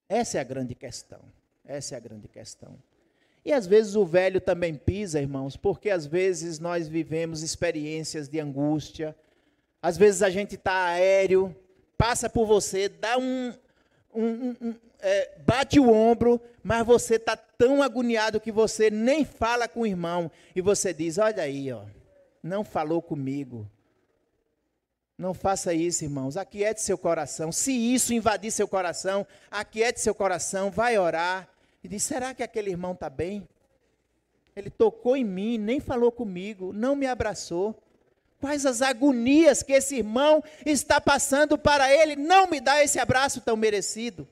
Essa é a grande questão. Essa é a grande questão. E às vezes o velho também pisa, irmãos, porque às vezes nós vivemos experiências de angústia. Às vezes a gente está aéreo, passa por você, dá bate o ombro, mas você está tão agoniado que você nem fala com o irmão. E você diz, olha aí, ó, não falou comigo. Não faça isso, irmãos. Aquiete seu coração. Se isso invadir seu coração, aquiete seu coração, vai orar. E diz, será que aquele irmão está bem? Ele tocou em mim, nem falou comigo, não me abraçou. Quais as agonias que esse irmão está passando para ele não me dá esse abraço tão merecido.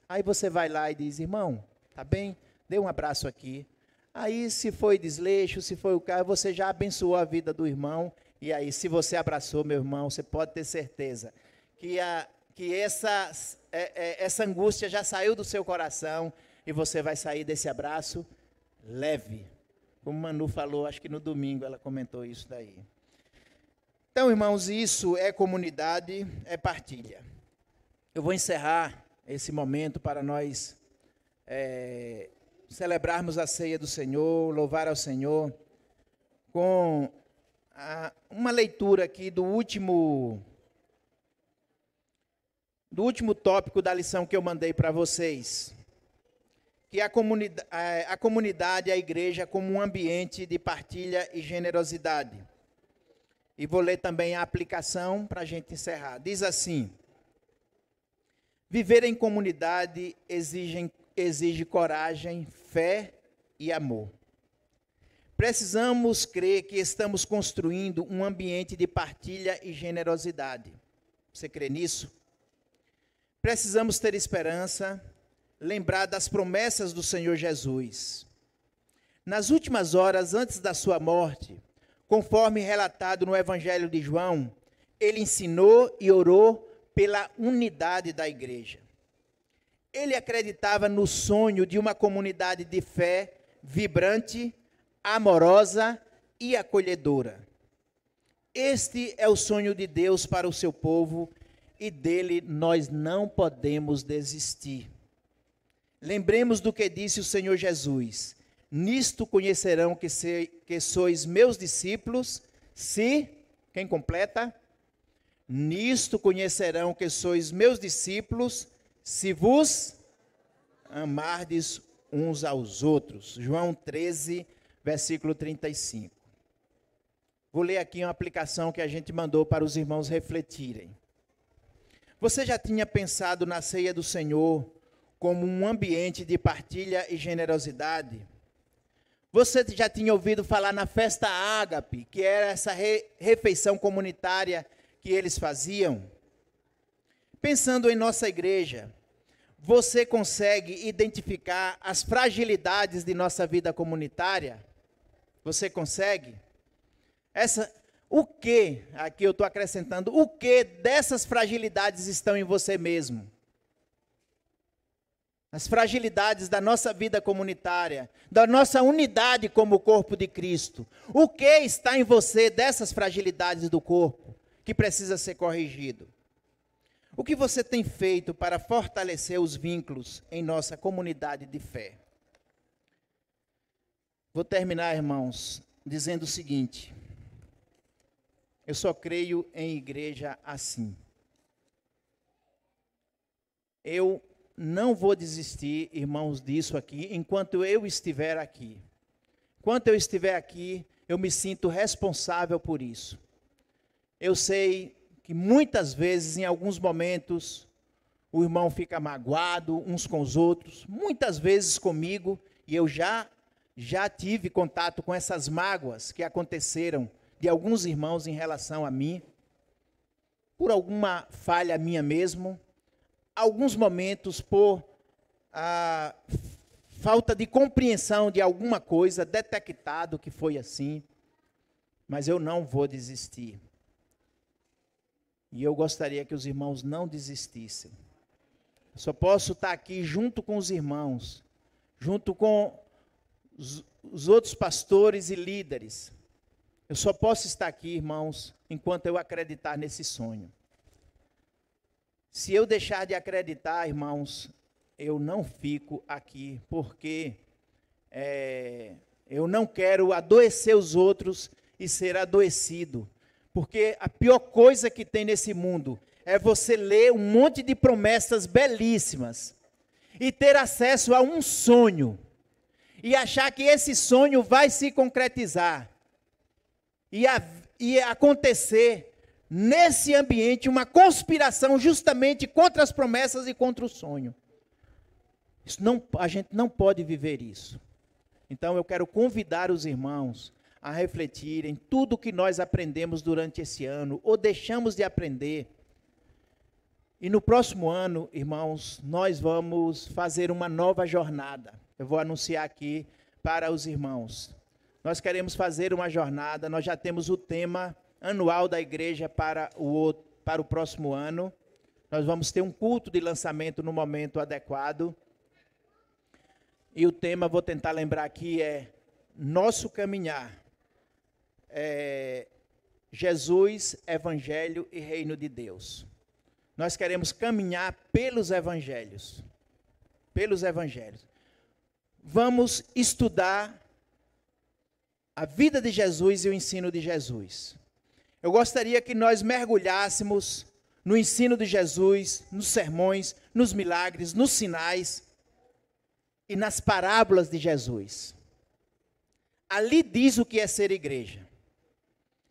Aí você vai lá e diz, irmão, tá bem? Dê um abraço aqui. Aí, se foi desleixo, se foi o caso, você já abençoou a vida do irmão. E aí, se você abraçou, meu irmão, você pode ter certeza que essa angústia já saiu do seu coração e você vai sair desse abraço leve. Como Manu falou, acho que no domingo ela comentou isso daí. Então, irmãos, isso é comunidade, é partilha. Eu vou encerrar esse momento para nós celebrarmos a ceia do Senhor, louvar ao Senhor, com uma leitura aqui do último tópico da lição que eu mandei para vocês, que é a comunidade, a igreja como um ambiente de partilha e generosidade. E vou ler também a aplicação para a gente encerrar. Diz assim: viver em comunidade exige coragem, fé e amor. Precisamos crer que estamos construindo um ambiente de partilha e generosidade. Você crê nisso? Precisamos ter esperança, lembrar das promessas do Senhor Jesus. Nas últimas horas antes da sua morte, conforme relatado no Evangelho de João, ele ensinou e orou pela unidade da igreja. Ele acreditava no sonho de uma comunidade de fé vibrante, amorosa e acolhedora. Este é o sonho de Deus para o seu povo e dele nós não podemos desistir. Lembremos do que disse o Senhor Jesus: nisto conhecerão que sois meus discípulos, se, quem completa? Nisto conhecerão que sois meus discípulos, se vos amardes uns aos outros. João 13, versículo 35. Vou ler aqui uma aplicação que a gente mandou para os irmãos refletirem. Você já tinha pensado na ceia do Senhor como um ambiente de partilha e generosidade? Você já tinha ouvido falar na festa ágape, que era essa refeição comunitária que eles faziam? Pensando em nossa igreja, você consegue identificar as fragilidades de nossa vida comunitária? Você consegue? O que, aqui eu estou acrescentando, o que dessas fragilidades estão em você mesmo? As fragilidades da nossa vida comunitária, da nossa unidade como corpo de Cristo. O que está em você dessas fragilidades do corpo que precisa ser corrigido? O que você tem feito para fortalecer os vínculos em nossa comunidade de fé? Vou terminar, irmãos, dizendo o seguinte: eu só creio em igreja assim. Eu não vou desistir, irmãos, disso aqui, enquanto eu estiver aqui. Enquanto eu estiver aqui, eu me sinto responsável por isso. Eu sei que muitas vezes, em alguns momentos, o irmão fica magoado uns com os outros, muitas vezes comigo, e eu já tive contato com essas mágoas que aconteceram de alguns irmãos em relação a mim, por alguma falha minha mesmo, alguns momentos por falta de compreensão de alguma coisa, detectado que foi assim, mas eu não vou desistir. E eu gostaria que os irmãos não desistissem. Eu só posso estar aqui junto com os irmãos, junto com os outros pastores e líderes. Eu só posso estar aqui, irmãos, enquanto eu acreditar nesse sonho. Se eu deixar de acreditar, irmãos, eu não fico aqui, porque eu não quero adoecer os outros e ser adoecido. Porque a pior coisa que tem nesse mundo é você ler um monte de promessas belíssimas e ter acesso a um sonho e achar que esse sonho vai se concretizar e acontecer nesse ambiente uma conspiração justamente contra as promessas e contra o sonho. A gente não pode viver isso. Então eu quero convidar os irmãos a refletirem tudo o que nós aprendemos durante esse ano, ou deixamos de aprender. E no próximo ano, irmãos, nós vamos fazer uma nova jornada. Eu vou anunciar aqui para os irmãos. Nós queremos fazer uma jornada, nós já temos o tema anual da igreja para o próximo ano. Nós vamos ter um culto de lançamento no momento adequado. E o tema, vou tentar lembrar aqui, é Nosso Caminhar. Jesus, Evangelho e Reino de Deus. Nós queremos caminhar pelos evangelhos. Pelos evangelhos. Vamos estudar a vida de Jesus e o ensino de Jesus. Eu gostaria que nós mergulhássemos no ensino de Jesus, nos sermões, nos milagres, nos sinais e nas parábolas de Jesus. Ali diz o que é ser igreja.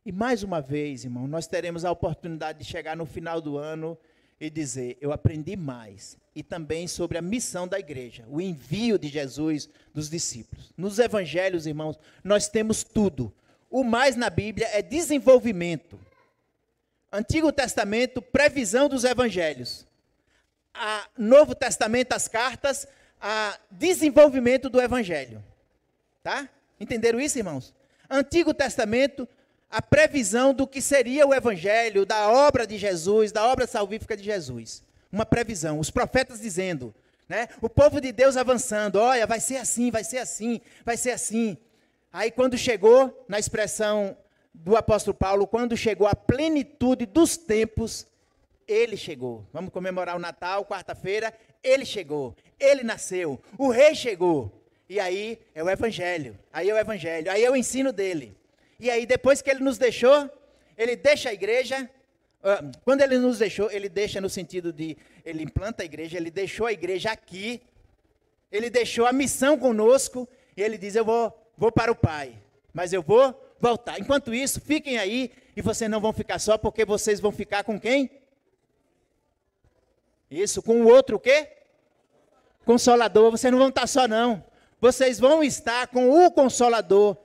E mais uma vez, irmão, nós teremos a oportunidade de chegar no final do ano e dizer, eu aprendi mais. E também sobre a missão da igreja, o envio de Jesus dos discípulos. Nos evangelhos, irmãos, nós temos tudo. O mais na Bíblia é desenvolvimento. Antigo Testamento, previsão dos evangelhos. Novo Testamento, as cartas, desenvolvimento do evangelho. Tá? Entenderam isso, irmãos? Antigo Testamento, a previsão do que seria o evangelho, da obra de Jesus, da obra salvífica de Jesus. Uma previsão, os profetas dizendo, né? O povo de Deus avançando, olha, vai ser assim, vai ser assim, vai ser assim. Aí quando chegou, na expressão do apóstolo Paulo, quando chegou a plenitude dos tempos, ele chegou. Vamos comemorar o Natal, quarta-feira, ele chegou, ele nasceu, o rei chegou. E aí é o evangelho, aí é o ensino dele. E aí depois que ele nos deixou, ele deixa a igreja. Quando ele nos deixou, ele deixa no sentido de, ele implanta a igreja, ele deixou a igreja aqui, ele deixou a missão conosco, e ele diz, eu vou para o Pai, mas eu vou voltar. Enquanto isso, fiquem aí, e vocês não vão ficar só, porque vocês vão ficar com quem? Isso, com o outro o quê? Consolador. Vocês não vão estar só não, vocês vão estar com o Consolador,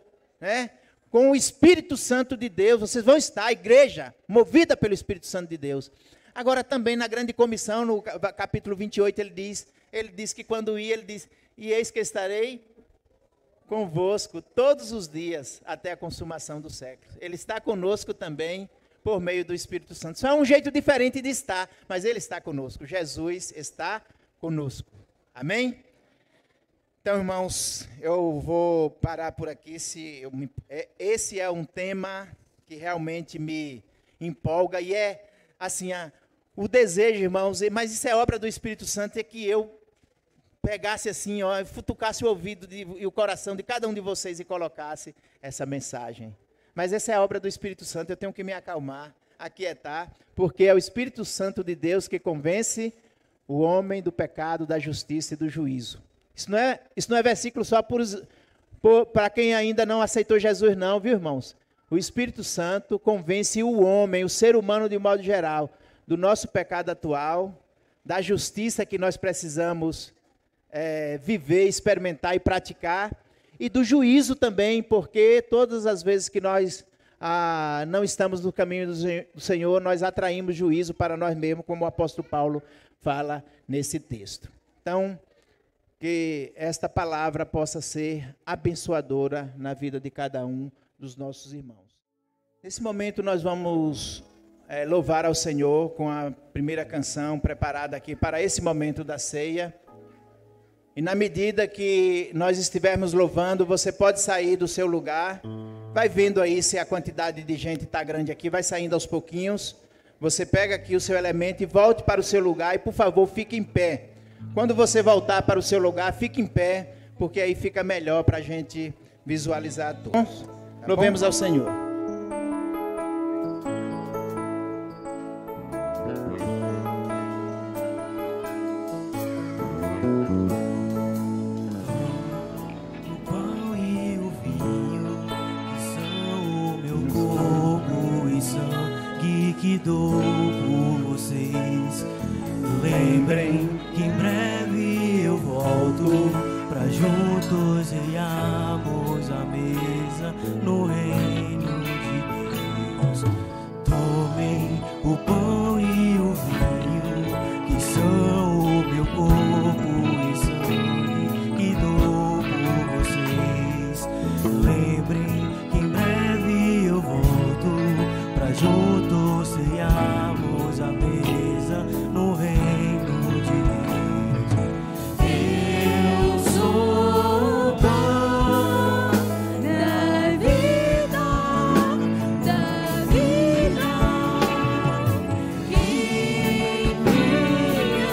né? Com o Espírito Santo de Deus, vocês vão estar, a igreja, movida pelo Espírito Santo de Deus. Agora também na grande comissão, no capítulo 28, ele diz que quando ia, ele diz, e eis que estarei convosco todos os dias, até a consumação do século. Ele está conosco também, por meio do Espírito Santo. Só é um jeito diferente de estar, mas ele está conosco. Jesus está conosco. Amém? Então, irmãos, eu vou parar por aqui. Esse é um tema que realmente me empolga e é, assim, o desejo, irmãos, mas isso é obra do Espírito Santo, é que eu pegasse assim, ó, futucasse o ouvido e o coração de cada um de vocês e colocasse essa mensagem. Mas essa é obra do Espírito Santo, eu tenho que me acalmar, aquietar, porque é o Espírito Santo de Deus que convence o homem do pecado, da justiça e do juízo. Isso não é versículo só para quem ainda não aceitou Jesus, não, viu, irmãos? O Espírito Santo convence o homem, o ser humano de um modo geral, do nosso pecado atual, da justiça que nós precisamos viver, experimentar e praticar, e do juízo também, porque todas as vezes que nós não estamos no caminho do Senhor, nós atraímos juízo para nós mesmos, como o apóstolo Paulo fala nesse texto. Então, que esta palavra possa ser abençoadora na vida de cada um dos nossos irmãos. Nesse momento nós vamos louvar ao Senhor com a primeira canção preparada aqui para esse momento da ceia. E na medida que nós estivermos louvando, você pode sair do seu lugar, vai vendo aí se a quantidade de gente está grande aqui, vai saindo aos pouquinhos. Você pega aqui o seu elemento e volte para o seu lugar e, por favor, fique em pé. Quando você voltar para o seu lugar, fique em pé, porque aí fica melhor para a gente visualizar tudo. Louvemos ao Senhor. O pão e o vinho, que são o meu corpo e sangue que dou por vocês. Lembrem que em breve eu volto pra juntos reiarmos a mesa no reino de Deus. Tomem o pão e o vinho, que são o meu corpo e sangue que dou por vocês. juntos ceiamos a mesa no reino de Deus. Eu sou o pão da vida, da vida. Quem crê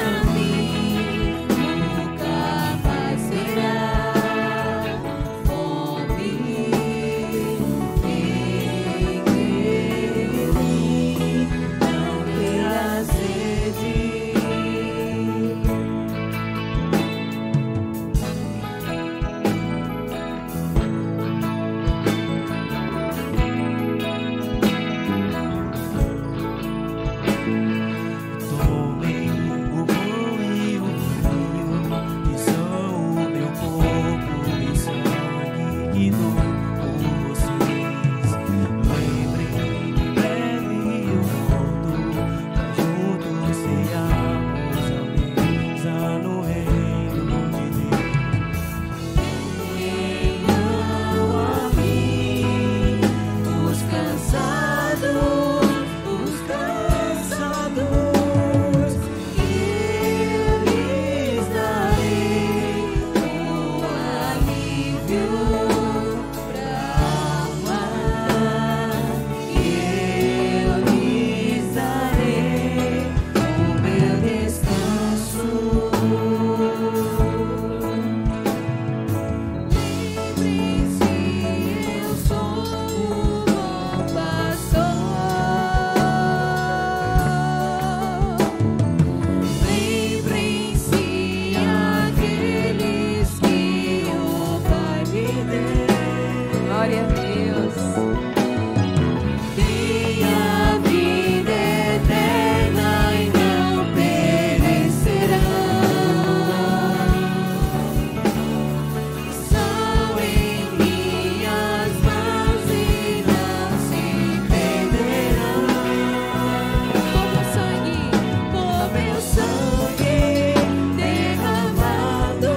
a mim nunca mais será fome. Quem crê em mim não terá sede. Tomem o pão e o vinho, que são o meu corpo e sangue que dou por vocês. Lembrem que em breve eu volto, pra juntos ceiarmos a mesa no reino de Deus. Venham a mim, os cansados, e eu lhes darei o alívio pra alma. E eu lhes darei o meu descanso. Lembrem-se, eu sou o bom pastor. Lembrem-se aqueles que o Pai me deu. Glória a Deus. Tem a vida eterna e não perecerá. São em minhas mãos e não se perderão. Com meu sangue derramado,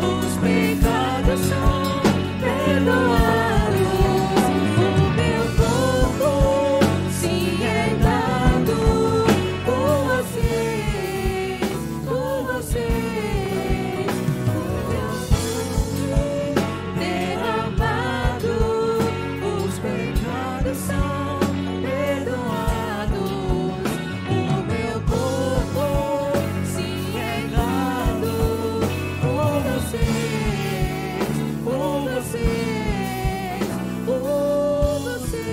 os pecados são perdoados. O meu corpo se é dado por vocês, por vocês. O meu sangue derramado, os pecados são perdoados. O meu corpo se é dado por vocês, por vocês, por vocês.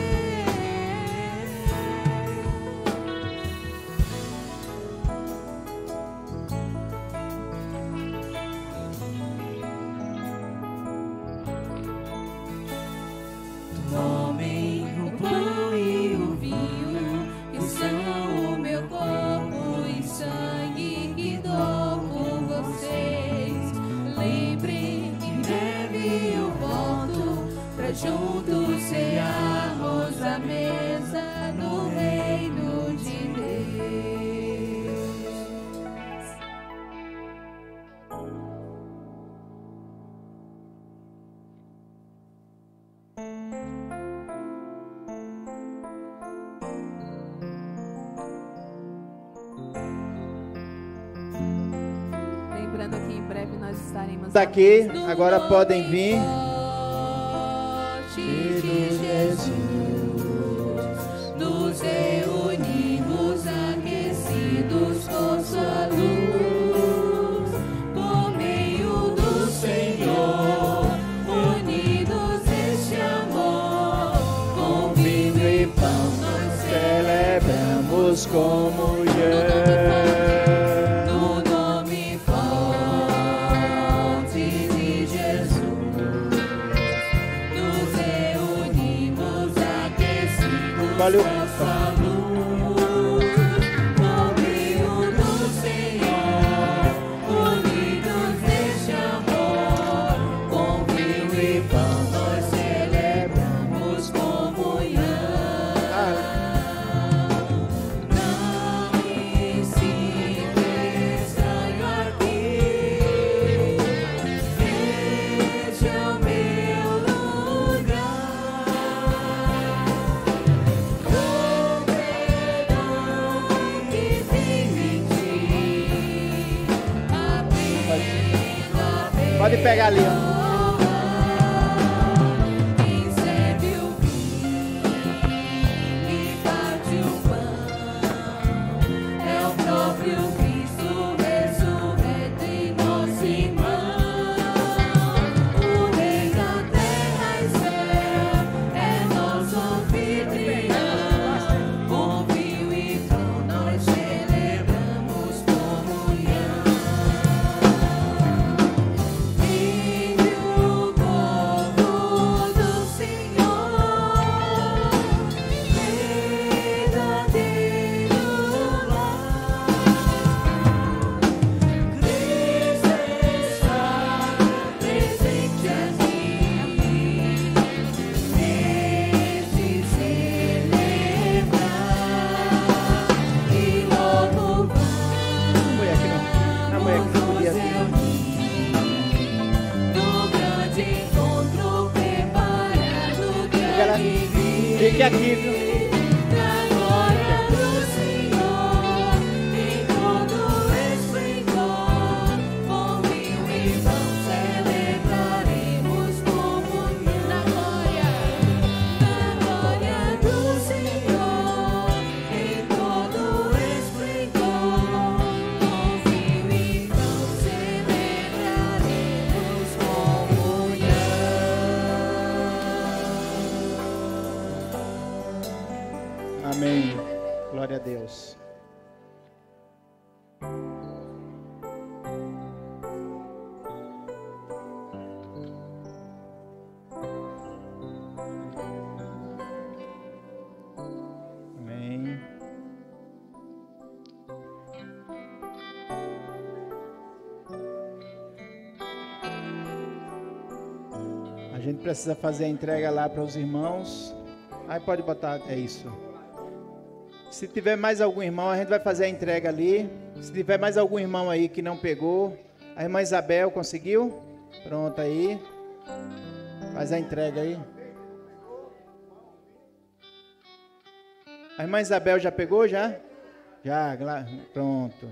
Tomem o pão e o vinho, que são o meu corpo e sangue que dou por vocês. Lembrem que em breve eu volto, pra juntos cearmos a mesa no reino de Deus. Lembrando que em breve nós estaremos Daqui, agora podem vir. de Jesus, nos reunimos aquecidos com sua luz, por meio do Senhor, unidos este amor, com vinho e pão nós Celebramos comunhão. no nome forte de Jesus, nos reunimos aquecidos Valeu. com sua luz, por meio do Senhor, unidos neste amor, com vinho e pão nós celebramos comunhão. Não me sinto estranho aqui, este é o meu lugar. Pode pegar ali, ó. Quem serve o vinho e parte o pão é o próprio Cristo ressurreto em nosso irmão. O Rei da terra e céu é nosso anfitrião. Com vinho e pão nós celebramos comunhão. Vinde o povo do Senhor, verdadeiro lar. Cristo está presente aqui, nesse celebrar e logo A mulher que não podia vir. no grande encontro preparado Ela- grande Fique aqui, viu? da glória do Senhor em todo esplendor. Com vinho e pão celebraremos comunhão. Da glória do Senhor em todo esplendor. Com vinho e pão celebraremos comunhão. Amém. Glória a Deus. Amém. A gente precisa fazer a entrega lá para os irmãos. Aí pode botar, é isso. Se tiver mais algum irmão, a gente vai fazer a entrega ali. Se tiver mais algum irmão aí que não pegou, a irmã Isabel conseguiu? Pronto aí. Faz a entrega aí. A irmã Isabel já pegou já? Já, pronto.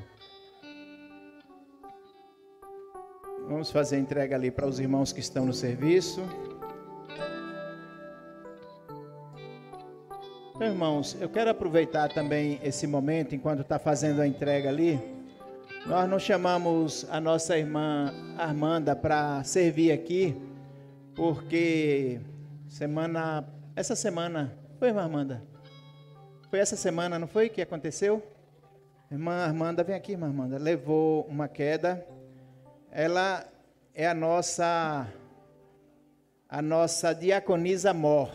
Vamos fazer a entrega ali para os irmãos que estão no serviço. Então, irmãos, eu quero aproveitar também esse momento, enquanto está fazendo a entrega ali. Nós não chamamos a nossa irmã Armanda para servir aqui, porque essa semana, foi, irmã Armanda? Foi essa semana, não foi, que aconteceu? Irmã Armanda, vem aqui, irmã Armanda, levou uma queda. Ela é a nossa diaconisa mor,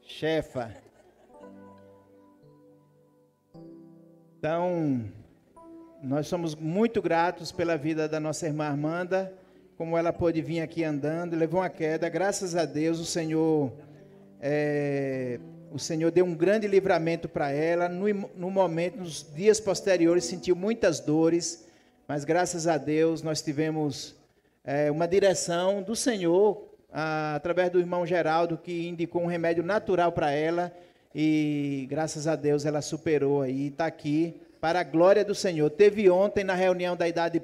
chefa. Então, nós somos muito gratos pela vida da nossa irmã Armanda, como ela pôde vir aqui andando, levou uma queda. Graças a Deus, o Senhor deu um grande livramento para ela. No momento, nos dias posteriores, sentiu muitas dores, mas graças a Deus nós tivemos uma direção do Senhor, através do irmão Geraldo, que indicou um remédio natural para ela, e graças a Deus ela superou aí, está aqui, para a glória do Senhor. Teve ontem na reunião da idade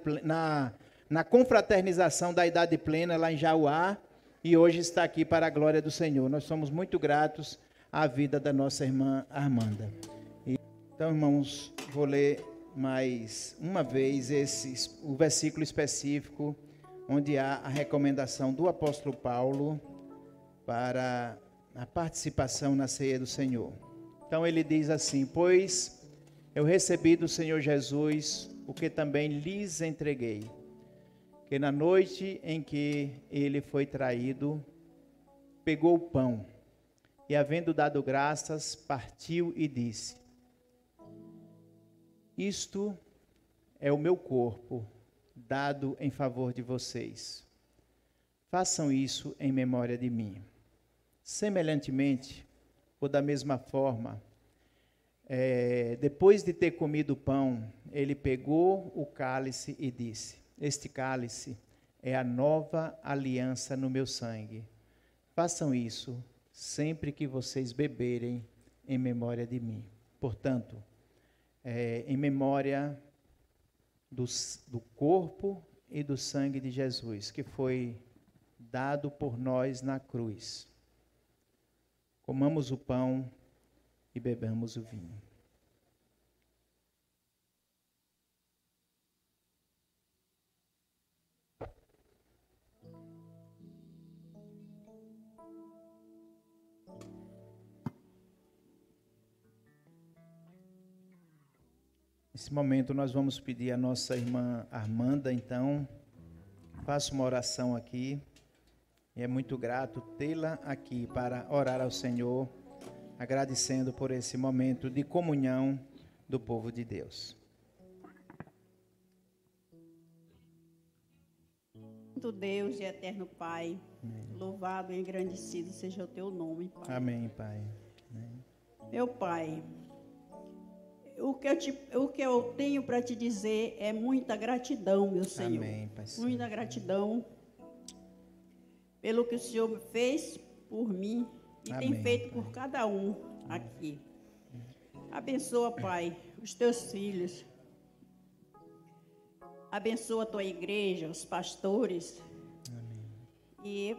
na confraternização da idade plena lá em Jauá, e hoje está aqui para a glória do Senhor. Nós somos muito gratos à vida da nossa irmã Armanda. Então, irmãos, vou ler mais uma vez o versículo específico onde há a recomendação do apóstolo Paulo para a participação na ceia do Senhor. Então ele diz assim: pois eu recebi do Senhor Jesus o que também lhes entreguei, que na noite em que ele foi traído, pegou o pão e, havendo dado graças, partiu e disse: isto é o meu corpo, dado em favor de vocês. Façam isso em memória de mim. Semelhantemente, ou da mesma forma, depois de ter comido o pão, ele pegou o cálice e disse: este cálice é a nova aliança no meu sangue. Façam isso sempre que vocês beberem em memória de mim. Portanto, em memória do corpo e do sangue de Jesus, que foi dado por nós na cruz. Comamos o pão e bebamos o vinho. Nesse momento nós vamos pedir à nossa irmã Armanda, então, faça uma oração aqui. E é muito grato tê-la aqui para orar ao Senhor, agradecendo por esse momento de comunhão do povo de Deus. Santo Deus e eterno Pai, louvado e engrandecido seja o teu nome, Pai. Amém, Pai. Amém. Meu Pai, o que eu tenho para te dizer é muita gratidão, meu Senhor. Amém, Pai. Muita gratidão pelo que o Senhor fez por mim e Amém, tem feito Pai. por cada um aqui. Abençoa, Pai, os teus filhos. Abençoa a tua igreja, os pastores. Amém. E,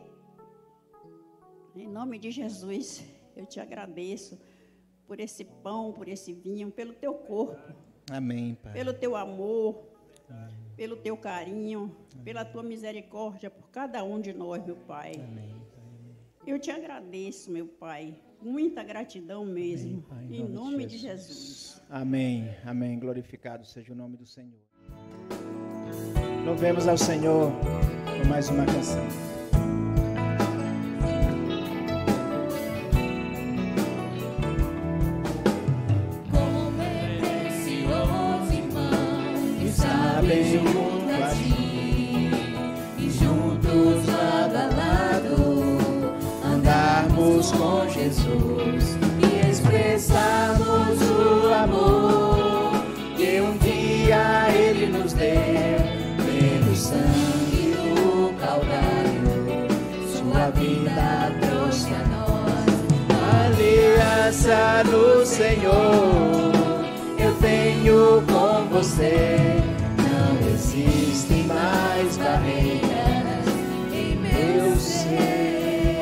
em nome de Jesus, eu te agradeço por esse pão, por esse vinho, pelo teu corpo, Amém, Pai. pelo teu amor, pelo teu carinho, pela tua misericórdia por cada um de nós, meu Pai. Amém. Eu te agradeço, meu Pai, muita gratidão mesmo, Pai, em nome de Jesus. Amém, amém. Glorificado seja o nome do Senhor. Louvemos ao Senhor com mais uma canção. Como é precioso, irmão, estar bem junto a ti e juntos lado a lado andarmos com Jesus e expressarmos o amor que um dia Ele nos deu pelo sangue do Calvário. Sua vida trouxe a nós Aliança no Senhor, eu tenho com você. Não existem mais barreiras em meu ser.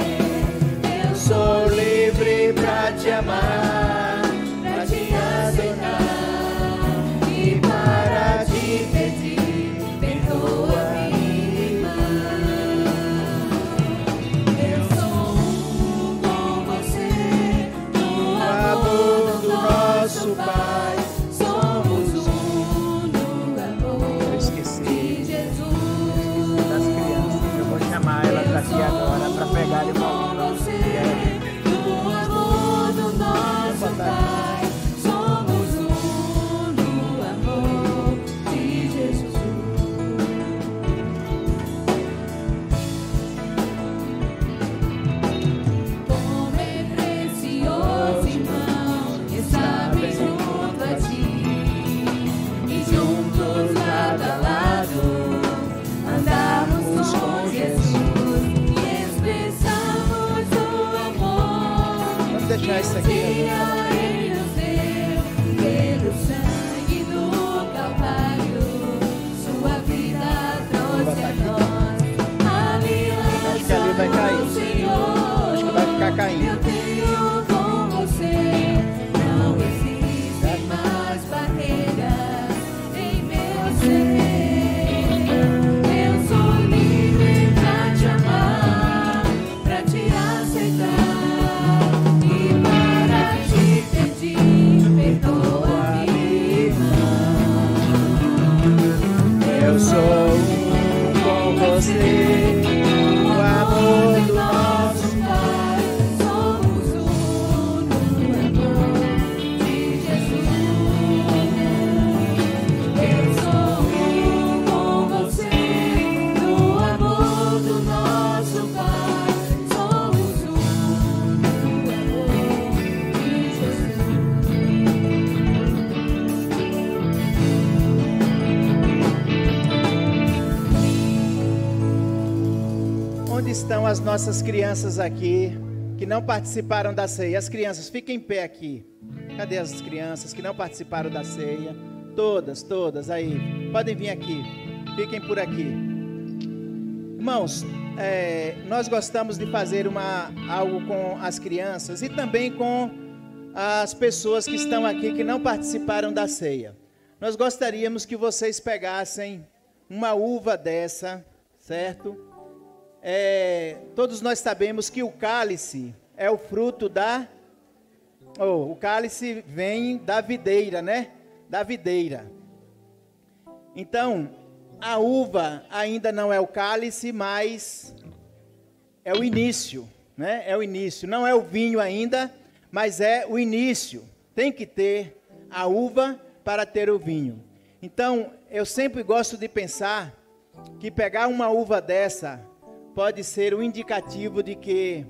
Eu Sou livre pra te amar, pra te adorar e para te pedir, perdoa-me, irmã. Eu sou um com você, no amor do nosso Pai. Somos um no amor Eu esqueci de Jesus. das crianças. Eu vou chamar elas aqui agora para pegarem o Com balão. você, no amor do nosso Pai. Somos um no amor de Jesus. Como é precioso, irmão, estar bem junto a ti e juntos lado a lado andarmos com Jesus e expressarmos o amor Vamos deixar isso aqui. que Ele nos deu pelo sangue do Calvário. Sua vida trouxe a nós Acho que ali vai aliança cair. do Senhor. Acho que vai ficar caindo. Eu tenho com você, não existem mais barreiras em meu ser. Eu sou livre pra te amar, pra te aceitar e para te pedir, perdoa-me, irmã. Eu sou um com você, o amor do nosso Pai, somos um no amor de Jesus. Eu sou um com você, no amor do nosso Pai. Somos um no amor de Jesus. Onde estão as nossas crianças aqui que não participaram da ceia? As crianças, fiquem em pé aqui. Cadê as crianças que não participaram da ceia? Todas, todas, aí. Podem vir aqui. Fiquem por aqui. Irmãos, nós gostamos de fazer algo com as crianças e também com as pessoas que estão aqui que não participaram da ceia. Nós gostaríamos que vocês pegassem uma uva dessa, certo? Todos nós sabemos que o cálice é o fruto o cálice vem da videira, né? Da videira. Então, a uva ainda não é o cálice, mas é o início, né? É o início. Não é o vinho ainda, mas é o início. Tem que ter a uva para ter o vinho. Então, eu sempre gosto de pensar que pegar uma uva dessa pode ser um indicativo de que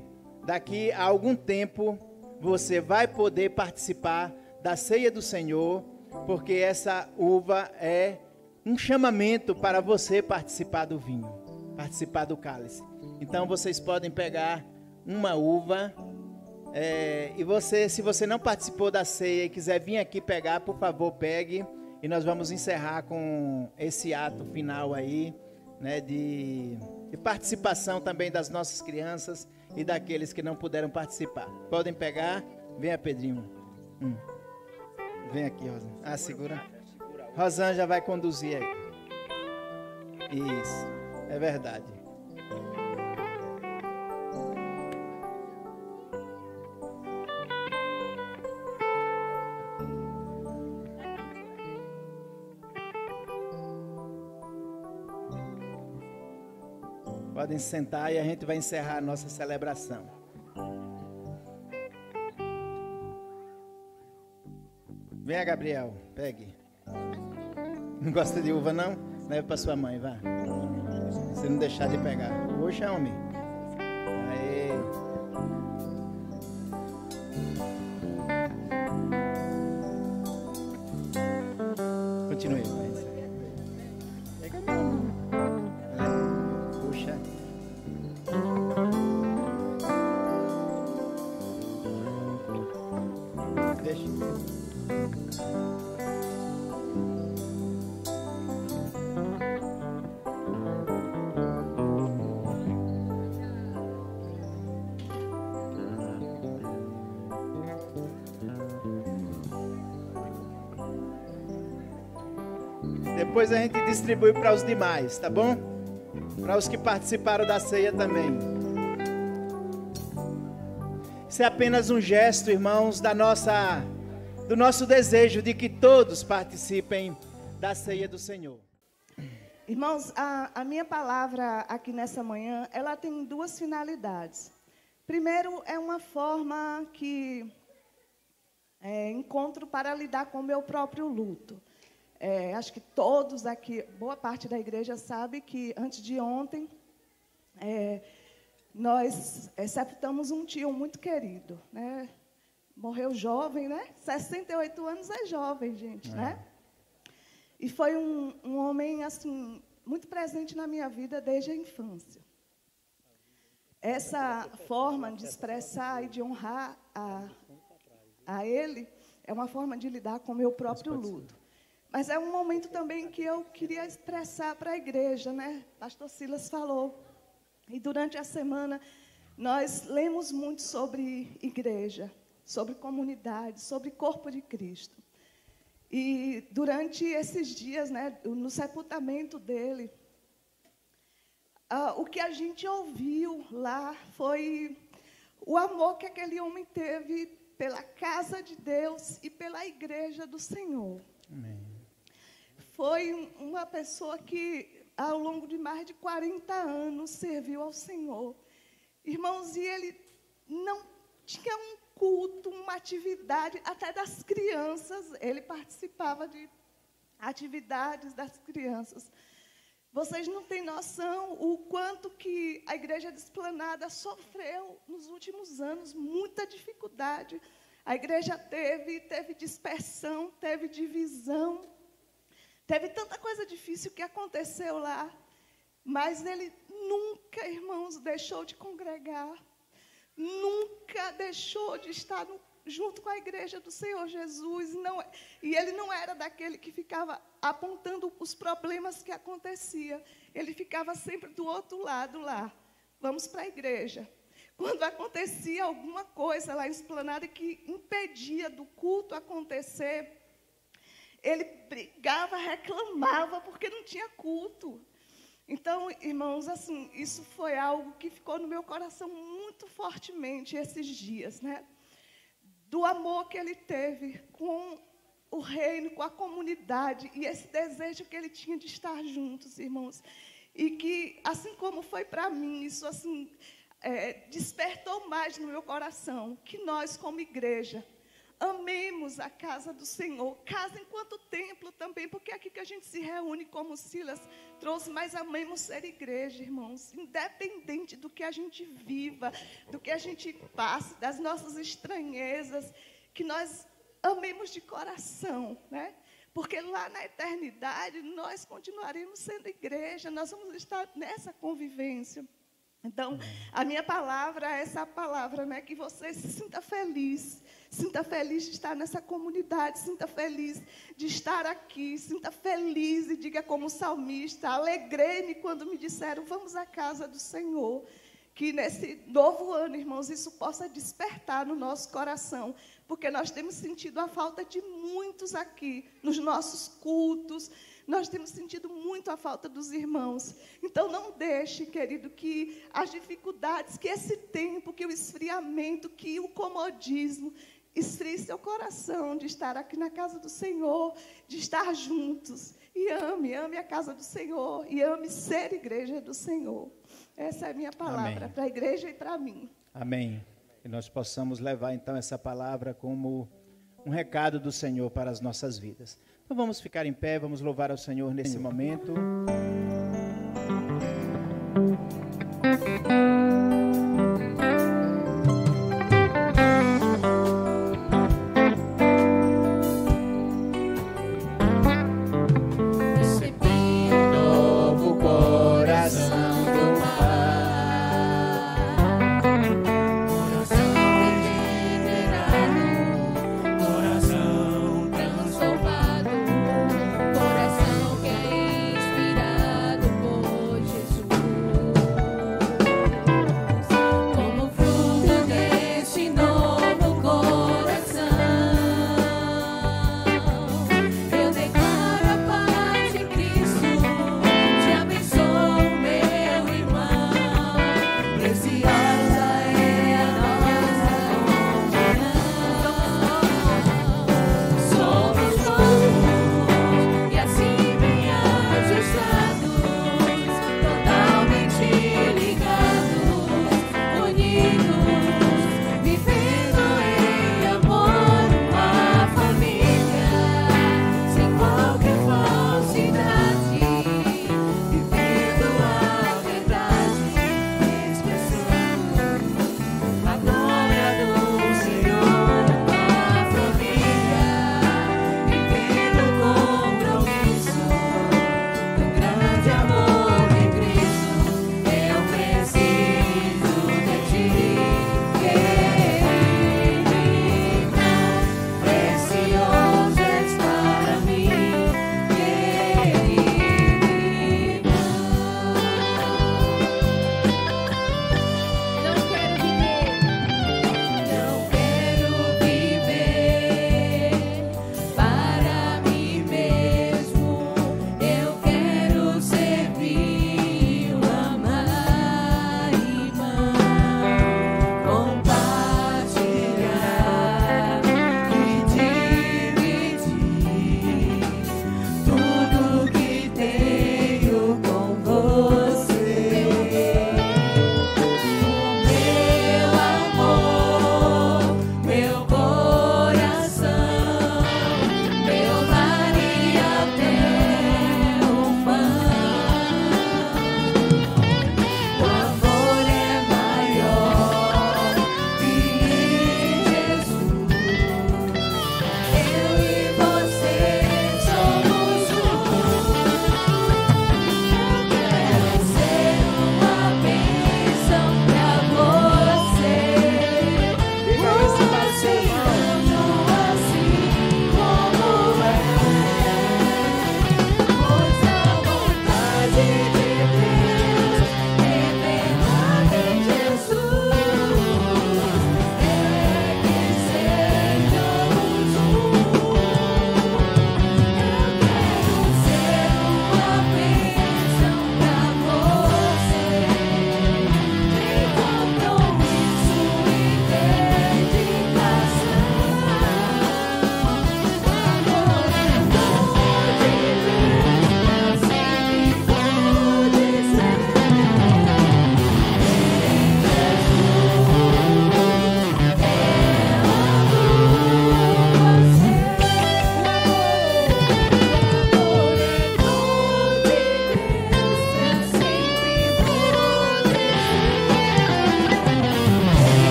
daqui a algum tempo você vai poder participar da ceia do Senhor, porque essa uva é um chamamento para você participar do vinho, participar do cálice. Então vocês podem pegar uma uva e se você não participou da ceia e quiser vir aqui pegar, por favor, pegue, e nós vamos encerrar com esse ato final aí, né, de participação também das nossas crianças e daqueles que não puderam participar. Podem pegar. Venha, Pedrinho. Vem aqui, Rosana. Segura. Rosana já vai conduzir aí. Isso, é verdade. Podem sentar e a gente vai encerrar a nossa celebração. Venha, Gabriel, pegue. Não gosta de uva, não? Leve para sua mãe, vá. Se não deixar de pegar. Poxa, homem. Aê. Continue. Pega mesmo. Puxa. Deixa. Depois a gente distribui para os demais, tá bom? Para os que participaram da ceia também. Isso é apenas um gesto, irmãos, do nosso desejo de que todos participem da ceia do Senhor. Irmãos, a minha palavra aqui nessa manhã, ela tem duas finalidades. Primeiro, é uma forma que encontro para lidar com o meu próprio luto. Acho que todos aqui, boa parte da igreja sabe que antes de ontem, nós sepultamos um tio muito querido, né? Morreu jovem, né? 68 anos é jovem, gente, né? E foi um homem, assim, muito presente na minha vida desde a infância. Essa forma de expressar e de honrar a ele é uma forma de lidar com o meu próprio luto. Mas é um momento também que eu queria expressar para a igreja, né? Pastor Silas falou. E durante a semana, nós lemos muito sobre igreja, sobre comunidade, sobre corpo de Cristo. E durante esses dias, né, no sepultamento dele, o que a gente ouviu lá foi o amor que aquele homem teve pela casa de Deus e pela igreja do Senhor. Amém. Foi uma pessoa que, ao longo de mais de 40 anos, serviu ao Senhor. Irmãos, e ele não tinha um culto, uma atividade, até das crianças. Ele participava de atividades das crianças. Vocês não têm noção o quanto que a Igreja de Esplanada sofreu nos últimos anos, muita dificuldade. A igreja teve dispersão, teve divisão. Teve tanta coisa difícil que aconteceu lá, mas ele nunca, irmãos, deixou de congregar, nunca deixou de estar junto com a igreja do Senhor Jesus. E ele não era daquele que ficava apontando os problemas que aconteciam. Ele ficava sempre do outro lado lá. Vamos para a igreja. Quando acontecia alguma coisa lá em Esplanada que impedia do culto acontecer, ele brigava, reclamava, porque não tinha culto. Então, irmãos, assim, isso foi algo que ficou no meu coração muito fortemente esses dias, né? Do amor que ele teve com o reino, com a comunidade, e esse desejo que ele tinha de estar juntos, irmãos. E que, assim como foi para mim, isso assim, despertou mais no meu coração, que nós, como igreja, amemos a casa do Senhor, casa enquanto templo também, porque é aqui que a gente se reúne, como Silas trouxe, mas amemos ser igreja, irmãos, independente do que a gente viva, do que a gente passe, das nossas estranhezas, que nós amemos de coração, né? Porque lá na eternidade nós continuaremos sendo igreja, nós vamos estar nessa convivência. Então, a minha palavra é essa palavra, né? Que você se sinta feliz de estar nessa comunidade, sinta feliz de estar aqui, sinta feliz e diga como o salmista, alegrei-me quando me disseram, vamos à casa do Senhor. Que nesse novo ano, irmãos, isso possa despertar no nosso coração, porque nós temos sentido a falta de muitos aqui, nos nossos cultos, nós temos sentido muito a falta dos irmãos. Então, não deixe, querido, que as dificuldades, que esse tempo, que o esfriamento, que o comodismo, esfrie seu coração de estar aqui na casa do Senhor, de estar juntos. E ame a casa do Senhor, e ame ser igreja do Senhor. Essa é a minha palavra para a igreja e para mim. Amém. Que nós possamos levar, então, essa palavra como um recado do Senhor para as nossas vidas. Então vamos ficar em pé, vamos louvar ao Senhor nesse momento. Transformado, coração que é inspirado.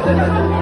Thank you.